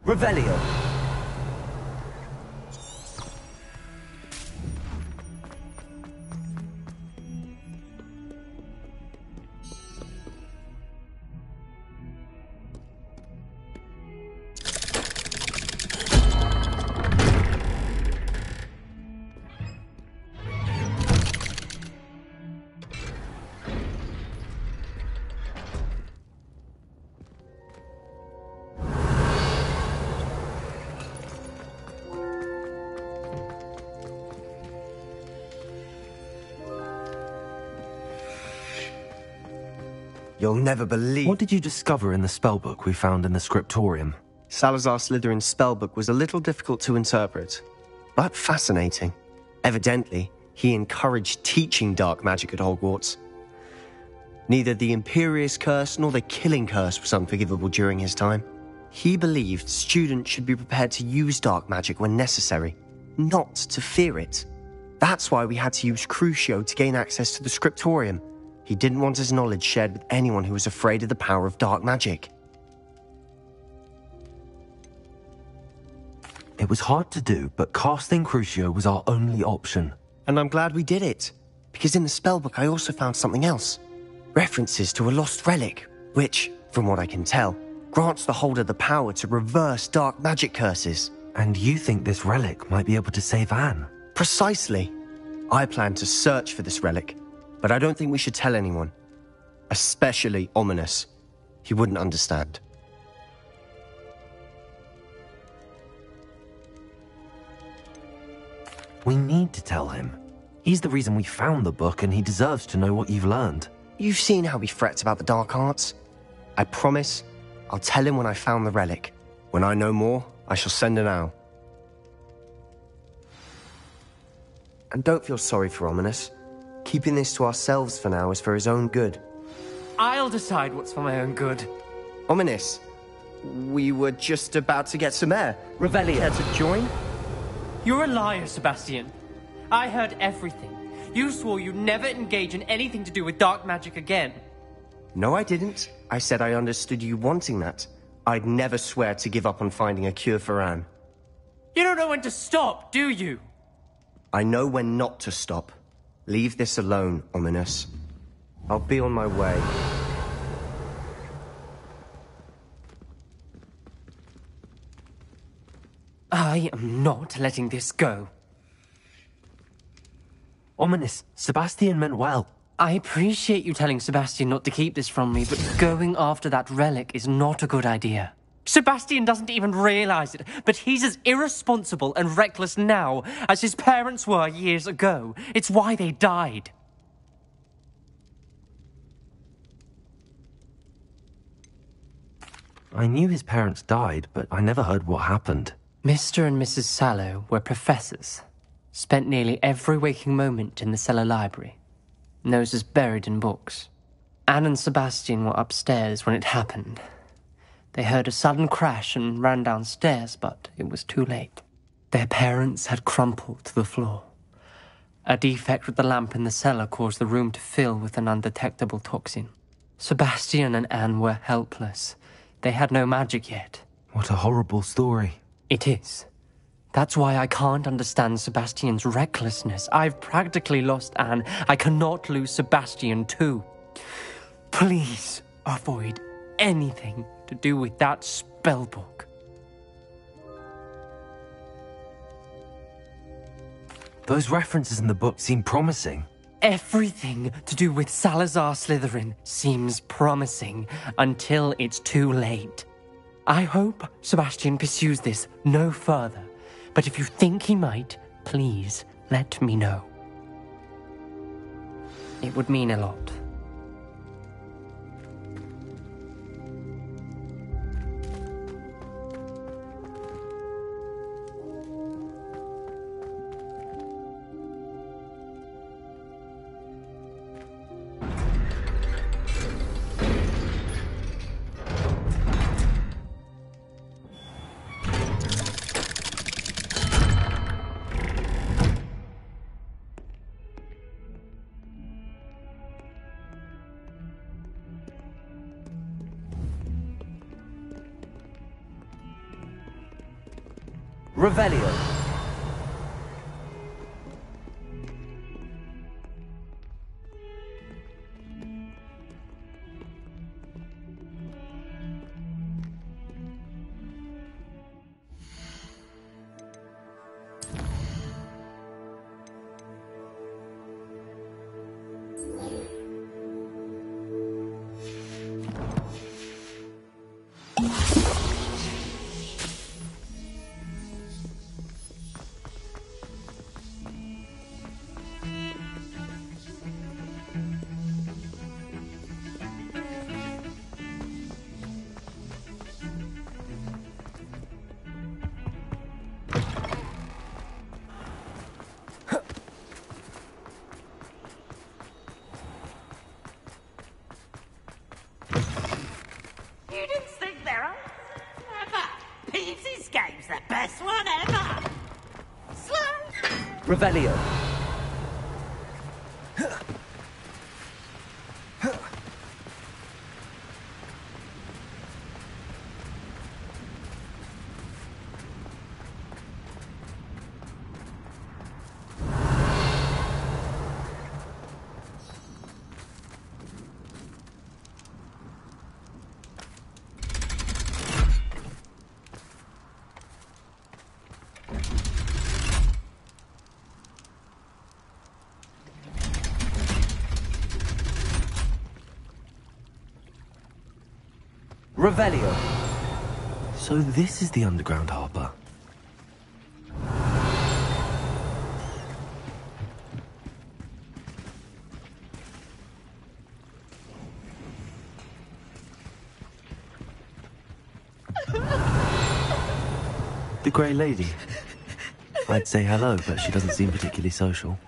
Speaker 2: Revelio.
Speaker 11: You'll never believe...
Speaker 2: What did you discover in the spellbook we found in the scriptorium?
Speaker 11: Salazar Slytherin's spellbook was a little difficult to interpret, but fascinating. Evidently, he encouraged teaching dark magic at Hogwarts. Neither the Imperious Curse nor the Killing Curse was unforgivable during his time. He believed students should be prepared to use dark magic when necessary, not to fear it. That's why we had to use Crucio to gain access to the scriptorium. He didn't want his knowledge shared with anyone who was afraid of the power of dark magic.
Speaker 2: It was hard to do, but casting Crucio was our only option.
Speaker 11: And I'm glad we did it, because in the spellbook I also found something else. References to a lost relic, which, from what I can tell, grants the holder the power to reverse dark magic curses.
Speaker 2: And you think this relic might be able to save Anne?
Speaker 11: Precisely. I plan to search for this relic, but I don't think we should tell anyone. Especially Ominis. He wouldn't understand.
Speaker 2: We need to tell him. He's the reason we found the book, and he deserves to know what you've learned.
Speaker 11: You've seen how he frets about the dark arts. I promise I'll tell him when I found the relic. When I know more, I shall send an owl. And don't feel sorry for Ominis. Keeping this to ourselves for now is for his own good.
Speaker 12: I'll decide what's for my own good.
Speaker 11: Ominis, we were just about to get some air.
Speaker 12: Revelio.
Speaker 11: Care to join?
Speaker 12: You're a liar, Sebastian. I heard everything. You swore you'd never engage in anything to do with dark magic again.
Speaker 11: No, I didn't. I said I understood you wanting that. I'd never swear to give up on finding a cure for Anne.
Speaker 12: You don't know when to stop, do you?
Speaker 11: I know when not to stop. Leave this alone, Ominous. I'll be on my way.
Speaker 12: I am not letting this go.
Speaker 2: Ominous, Sebastian meant well.
Speaker 12: I appreciate you telling Sebastian not to keep this from me, but going after that relic is not a good idea. Sebastian doesn't even realize it, but he's as irresponsible and reckless now as his parents were years ago. It's why they died.
Speaker 2: I knew his parents died, but I never heard what happened.
Speaker 12: Mr. and Mrs. Sallow were professors. Spent nearly every waking moment in the cellar library. Noses buried in books. Anne and Sebastian were upstairs when it happened. They heard a sudden crash and ran downstairs, but it was too late. Their parents had crumpled to the floor. A defect with the lamp in the cellar caused the room to fill with an undetectable toxin. Sebastian and Anne were helpless. They had no magic yet.
Speaker 2: What a horrible story.
Speaker 12: It is. That's why I can't understand Sebastian's recklessness. I've practically lost Anne. I cannot lose Sebastian too. Please avoid anything to do with that spellbook.
Speaker 2: Those references in the book seem promising.
Speaker 12: Everything to do with Salazar Slytherin seems promising until it's too late. I hope Sebastian pursues this no further, but if you think he might, please let me know. It would mean a lot.
Speaker 2: Revelio. Revelio. Revelio. So this is the underground harbor. The Grey Lady. I'd say hello, but she doesn't seem particularly social.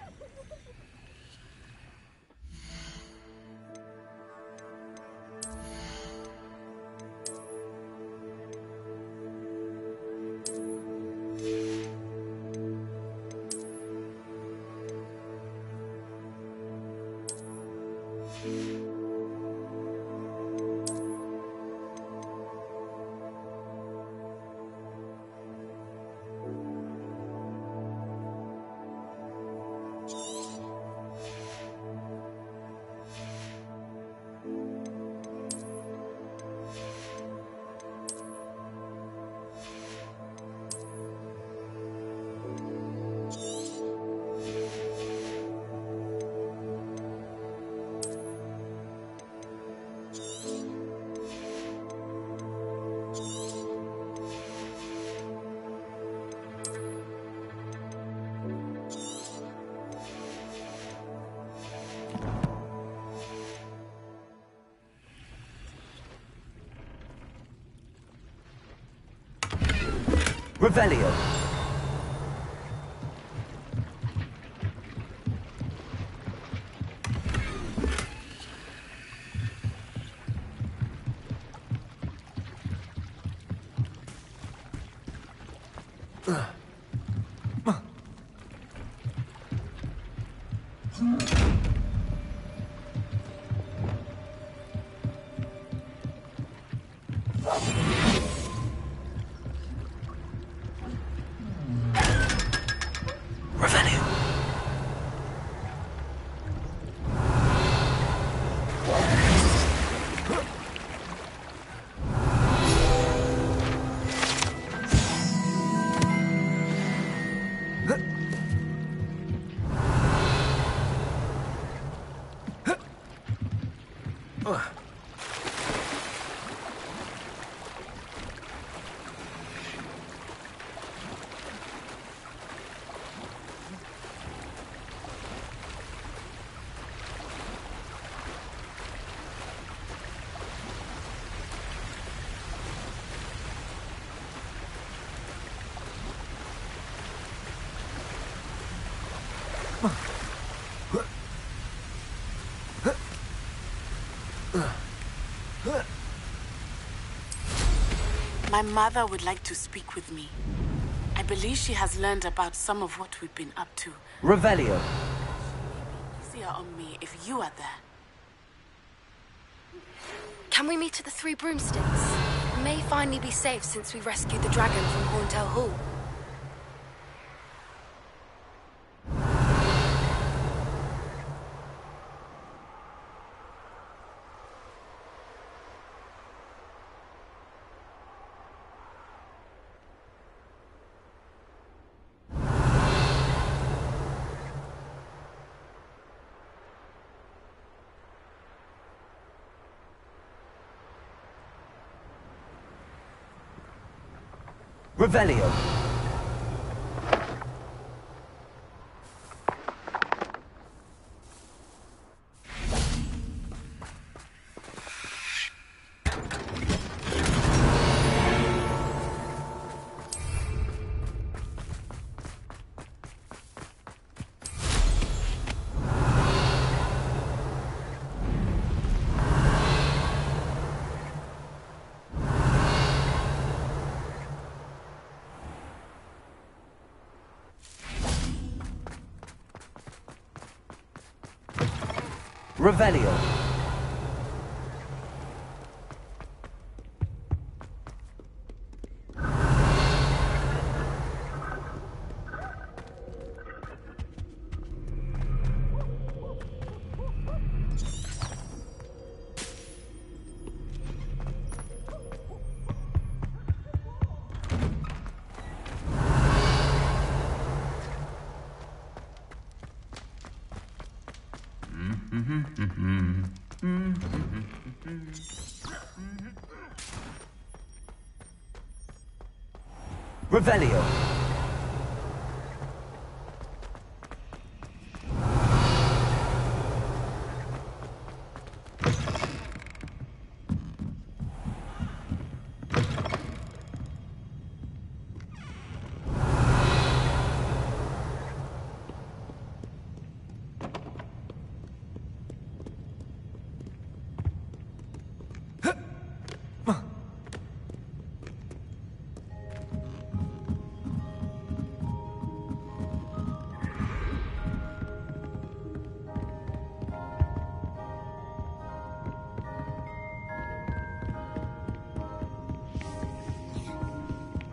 Speaker 2: Revelio.
Speaker 17: My mother would like to speak with me. I believe she has learned about some of what we've been up to.
Speaker 2: Revelio.
Speaker 17: Easier on me if you are there.
Speaker 15: Can we meet at the Three Broomsticks? It may finally be safe since we rescued the dragon from Horntail Hall.
Speaker 2: Revelio. Revelio. Revelio.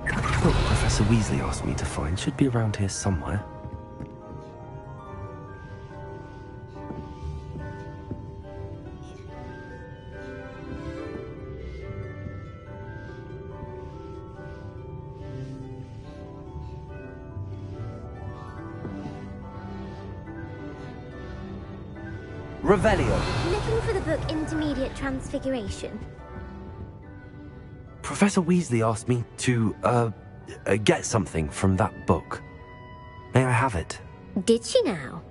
Speaker 2: The book Professor Weasley asked me to find should be around here somewhere. Revelio.
Speaker 18: Looking for the book Intermediate Transfiguration.
Speaker 2: Professor Weasley asked me to, get something from that book. May I have it?
Speaker 18: Did she now?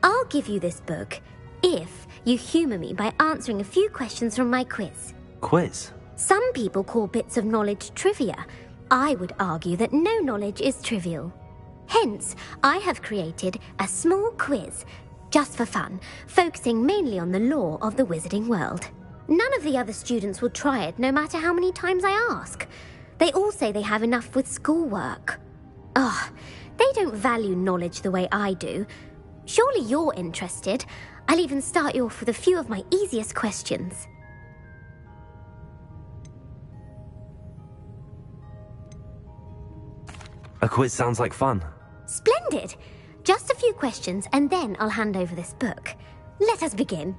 Speaker 18: I'll give you this book if you humour me by answering a few questions from my quiz.
Speaker 2: Quiz?
Speaker 18: Some people call bits of knowledge trivia. I would argue that no knowledge is trivial. Hence, I have created a small quiz, just for fun, focusing mainly on the lore of the wizarding world. None of the other students will try it, no matter how many times I ask. They all say they have enough with schoolwork. Ugh, they don't value knowledge the way I do. Surely you're interested. I'll even start you off with a few of my easiest questions.
Speaker 2: A quiz sounds like fun.
Speaker 18: Splendid! Just a few questions and then I'll hand over this book. Let us begin.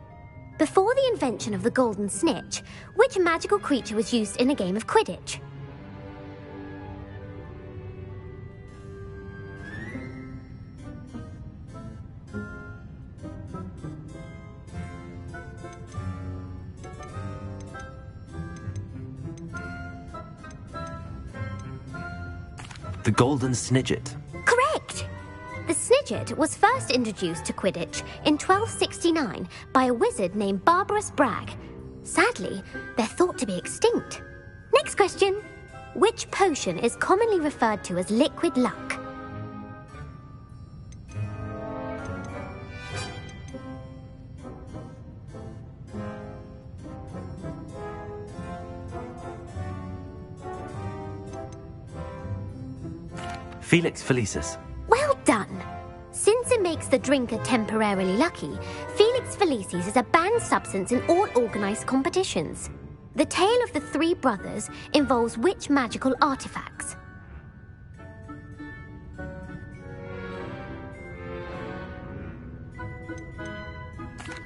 Speaker 18: Before the invention of the golden snitch, which magical creature was used in a game of Quidditch?
Speaker 2: The Golden Snidget.
Speaker 18: Correct! The Snidget was first introduced to Quidditch in 1269 by a wizard named Barbarous Bragg. Sadly, they're thought to be extinct. Next question. Which potion is commonly referred to as liquid luck?
Speaker 2: Felix Felicis.
Speaker 18: Well done! Since it makes the drinker temporarily lucky, Felix Felicis is a banned substance in all organised competitions. The tale of the three brothers involves which magical artifacts?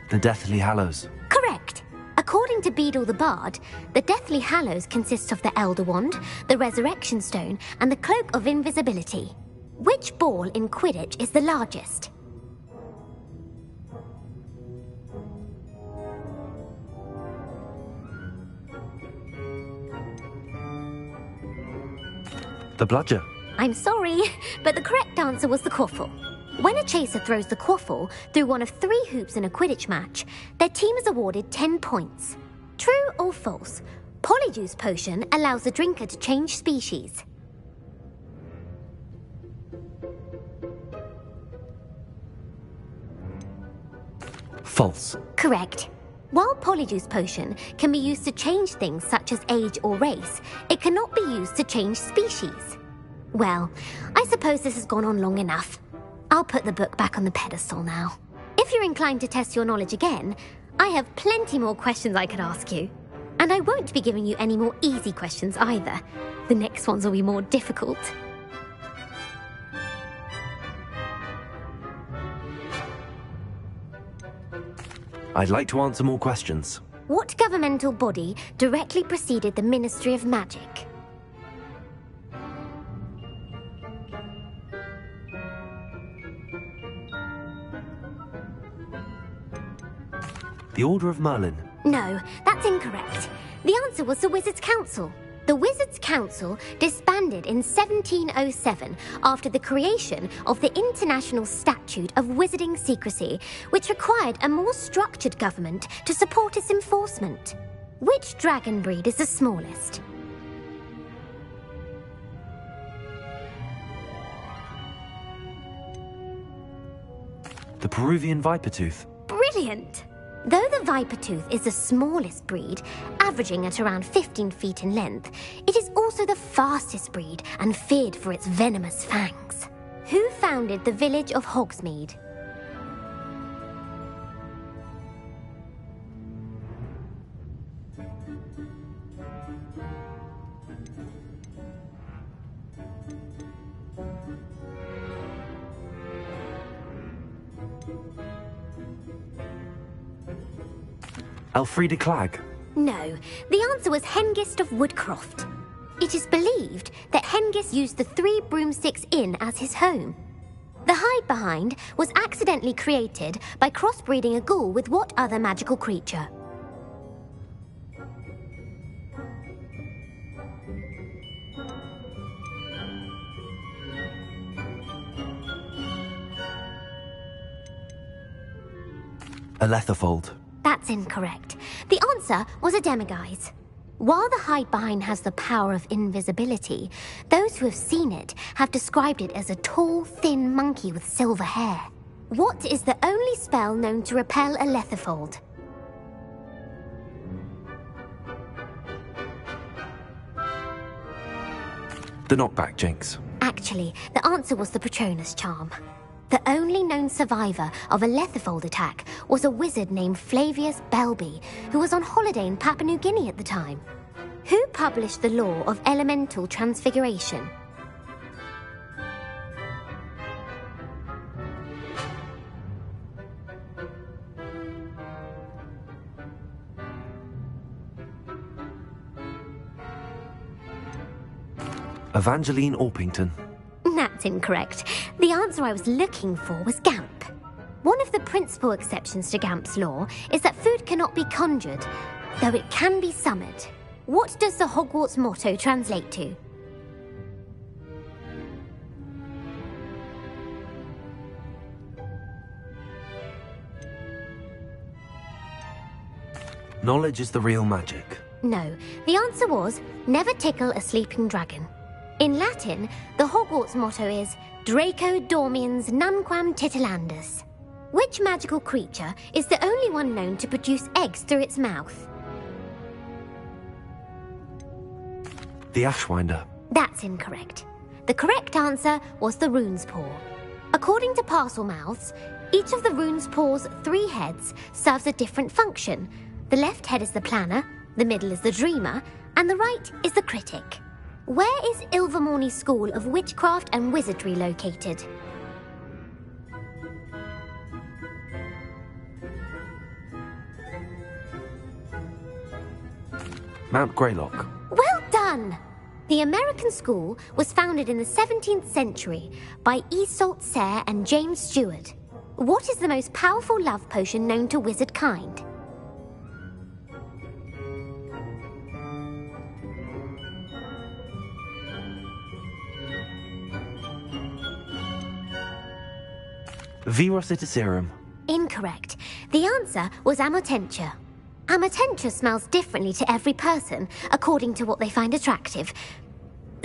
Speaker 2: The Deathly Hallows.
Speaker 18: Correct! According to Beadle the Bard, the Deathly Hallows consists of the Elder Wand, the Resurrection Stone, and the Cloak of Invisibility. Which ball in Quidditch is the largest?
Speaker 2: The Bludger.
Speaker 18: I'm sorry, but the correct answer was the Quaffle. When a chaser throws the Quaffle through one of 3 hoops in a Quidditch match, their team is awarded 10 points. True or false? Polyjuice Potion allows the drinker to change species.
Speaker 2: False.
Speaker 18: Correct. While Polyjuice Potion can be used to change things such as age or race, it cannot be used to change species. Well, I suppose this has gone on long enough. I'll put the book back on the pedestal now. If you're inclined to test your knowledge again, I have plenty more questions I could ask you. And I won't be giving you any more easy questions either. The next ones will be more difficult.
Speaker 2: I'd like to answer more questions.
Speaker 18: What governmental body directly preceded the Ministry of Magic?
Speaker 2: The Order of Merlin.
Speaker 18: No, that's incorrect. The answer was the Wizards' Council. The Wizards' Council disbanded in 1707 after the creation of the International Statute of Wizarding Secrecy, which required a more structured government to support its enforcement. Which dragon breed is the smallest?
Speaker 2: The Peruvian Vipertooth.
Speaker 18: Brilliant! Though the Vipertooth is the smallest breed, averaging at around 15 feet in length, it is also the fastest breed and feared for its venomous fangs. Who founded the village of Hogsmeade?
Speaker 2: Elfrida Clegg.
Speaker 18: No, the answer was Hengist of Woodcroft. It is believed that Hengist used the Three Broomsticks Inn as his home. The hide-behind was accidentally created by crossbreeding a ghoul with what other magical creature?
Speaker 2: A Letherfold.
Speaker 18: That's incorrect. The answer was a Demiguise. While the Hidebehind has the power of invisibility, those who have seen it have described it as a tall, thin monkey with silver hair. What is the only spell known to repel a Lethifold?
Speaker 2: The knockback jinx.
Speaker 18: Actually, the answer was the Patronus charm. The only known survivor of a Lethifold attack was a wizard named Flavius Belby, who was on holiday in Papua New Guinea at the time. Who published the law of elemental transfiguration?
Speaker 2: Evangeline Orpington.
Speaker 18: That's incorrect. The answer I was looking for was Gamp. One of the principal exceptions to Gamp's law is that food cannot be conjured, though it can be summoned. What does the Hogwarts motto translate to?
Speaker 2: Knowledge is the real magic.
Speaker 18: No, the answer was never tickle a sleeping dragon. In Latin, the Hogwarts motto is Draco Dormiens Nunquam Titilandus. Which magical creature is the only one known to produce eggs through its mouth?
Speaker 2: The Ashwinder.
Speaker 18: That's incorrect. The correct answer was the Rune's Paw. According to Parselmouths, each of the Rune's Paw's 3 heads serves a different function. The left head is the planner, the middle is the dreamer, and the right is the critic. Where is Ilvermorny School of Witchcraft and Wizardry located?
Speaker 2: Mount Greylock.
Speaker 18: Well done! The American school was founded in the 17th century by Iseult Sayre and James Stewart. What is the most powerful love potion known to wizard kind?
Speaker 2: Virositiserum.
Speaker 18: Incorrect. The answer was Amotentia. Amotentia smells differently to every person, according to what they find attractive,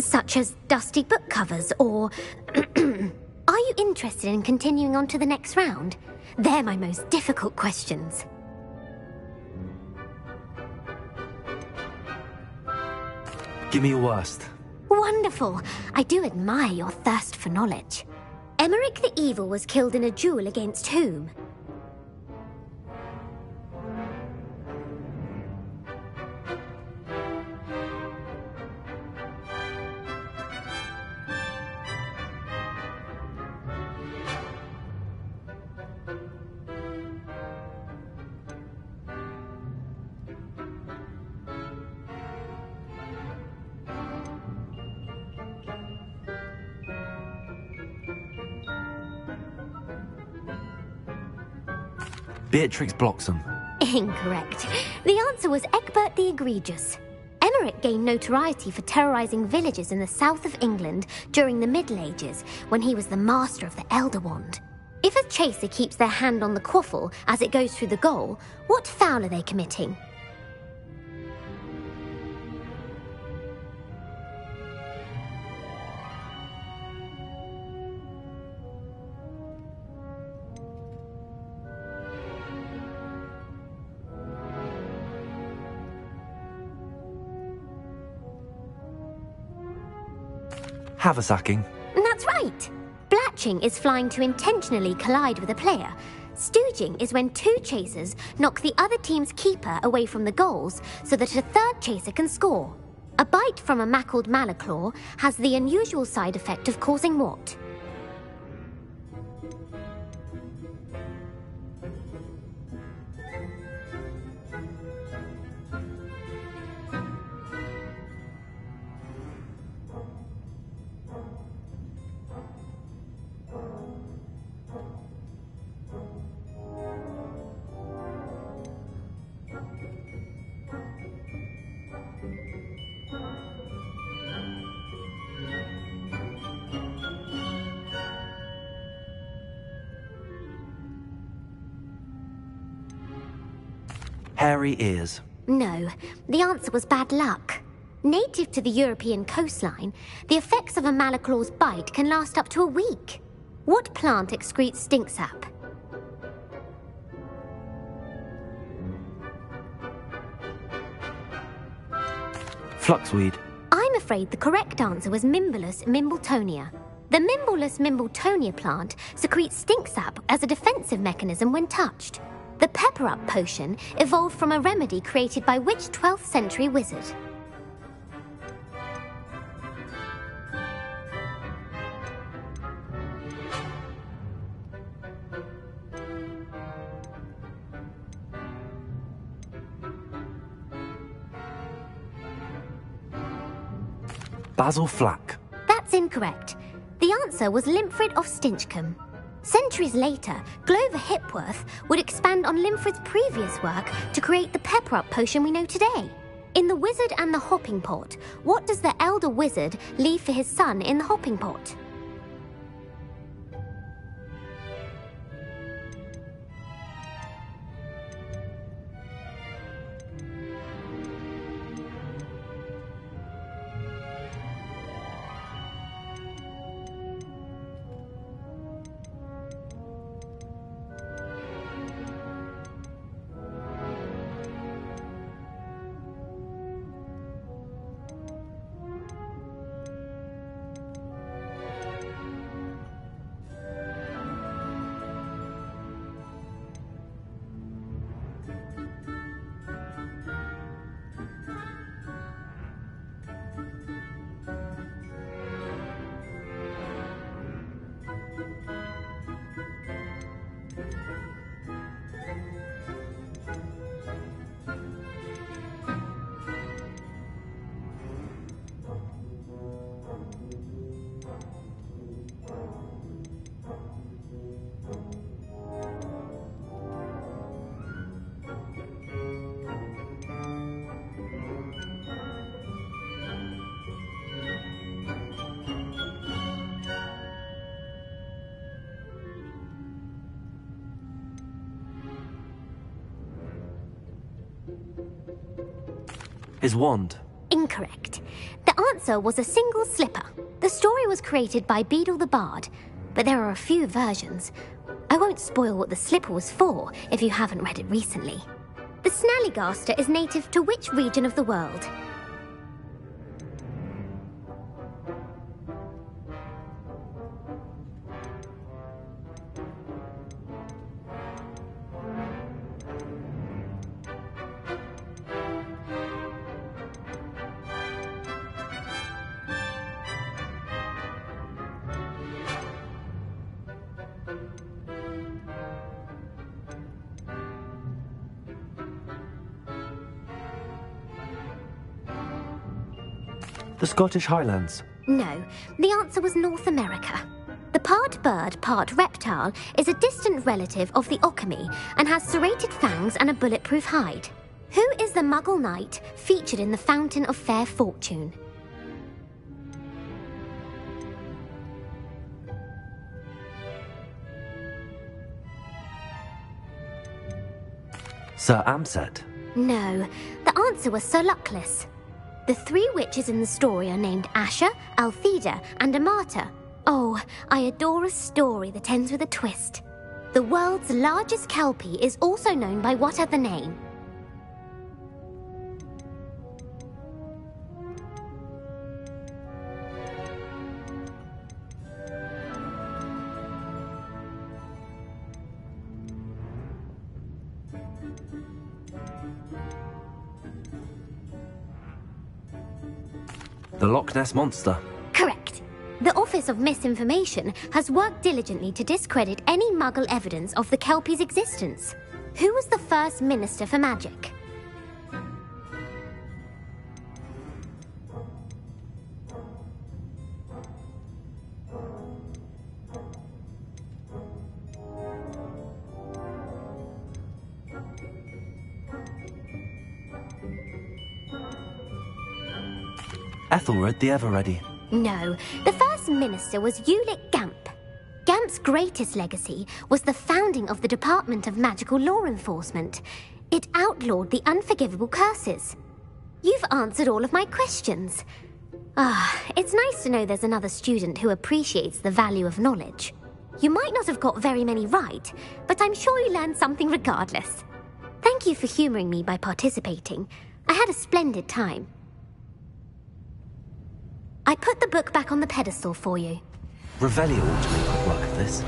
Speaker 18: such as dusty book covers or... Are you interested in continuing on to the next round? They're my most difficult questions.
Speaker 2: Give me your worst.
Speaker 18: Wonderful. I do admire your thirst for knowledge. Emeric the Evil was killed in a duel against whom?
Speaker 2: Beatrix Bloxham.
Speaker 18: Incorrect. The answer was Egbert the Egregious. Emeric gained notoriety for terrorizing villages in the south of England during the Middle Ages, when he was the master of the Elder Wand. If a chaser keeps their hand on the quaffle as it goes through the goal, what foul are they committing?
Speaker 2: Haversacking.
Speaker 18: That's right. Blatching is flying to intentionally collide with a player. Stooging is when 2 chasers knock the other team's keeper away from the goals so that a third chaser can score. A bite from a mackled Malaclaw has the unusual side effect of causing what?
Speaker 2: Hairy ears.
Speaker 18: No, the answer was bad luck. Native to the European coastline, the effects of a Malaclaw's bite can last up to a week. What plant excretes stink sap?
Speaker 2: Fluxweed.
Speaker 18: I'm afraid the correct answer was Mimbulus mimbletonia. The Mimbulus mimbletonia plant secretes stink sap as a defensive mechanism when touched. The pepper-up potion evolved from a remedy created by which 12th century wizard?
Speaker 2: Basil Flack.
Speaker 18: That's incorrect. The answer was Limfrid of Stinchcombe. Centuries later, Glover Hipworth would expand on Limfrid's previous work to create the pepper-up potion we know today. In The Wizard and the Hopping Pot, what does the elder wizard leave for his son in the hopping pot?
Speaker 2: His wand.
Speaker 18: Incorrect. The answer was a single slipper. The story was created by Beadle the Bard, but there are a few versions. I won't spoil what the slipper was for if you haven't read it recently. The Snallygaster is native to which region of the world?
Speaker 2: The Scottish Highlands.
Speaker 18: No, the answer was North America. The part bird, part reptile is a distant relative of the Occamy and has serrated fangs and a bulletproof hide. Who is the Muggle knight featured in the Fountain of Fair Fortune?
Speaker 2: Sir Amset.
Speaker 18: No, the answer was Sir Luckless. The three witches in the story are named Asher, Altheda, and Amata. Oh, I adore a story that ends with a twist. The world's largest kelpie is also known by what other name?
Speaker 2: The Loch Ness Monster.
Speaker 18: Correct. The Office of Misinformation has worked diligently to discredit any Muggle evidence of the Kelpie's existence. Who was the first Minister for Magic?
Speaker 2: Ethelred the Ever-Ready.
Speaker 18: No, the first minister was Ulick Gamp. Gamp's greatest legacy was the founding of the Department of Magical Law Enforcement. It outlawed the unforgivable curses. You've answered all of my questions. It's nice to know there's another student who appreciates the value of knowledge. You might not have got very many right, but I'm sure you learned something regardless. Thank you for humouring me by participating. I had a splendid time. I put the book back on the pedestal for you.
Speaker 2: Revelio ought to make quick work of this.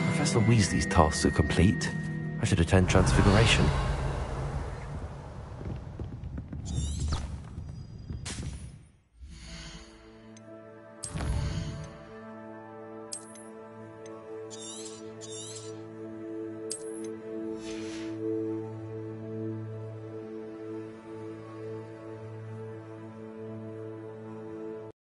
Speaker 2: Professor Weasley's tasks are complete. I should attend Transfiguration.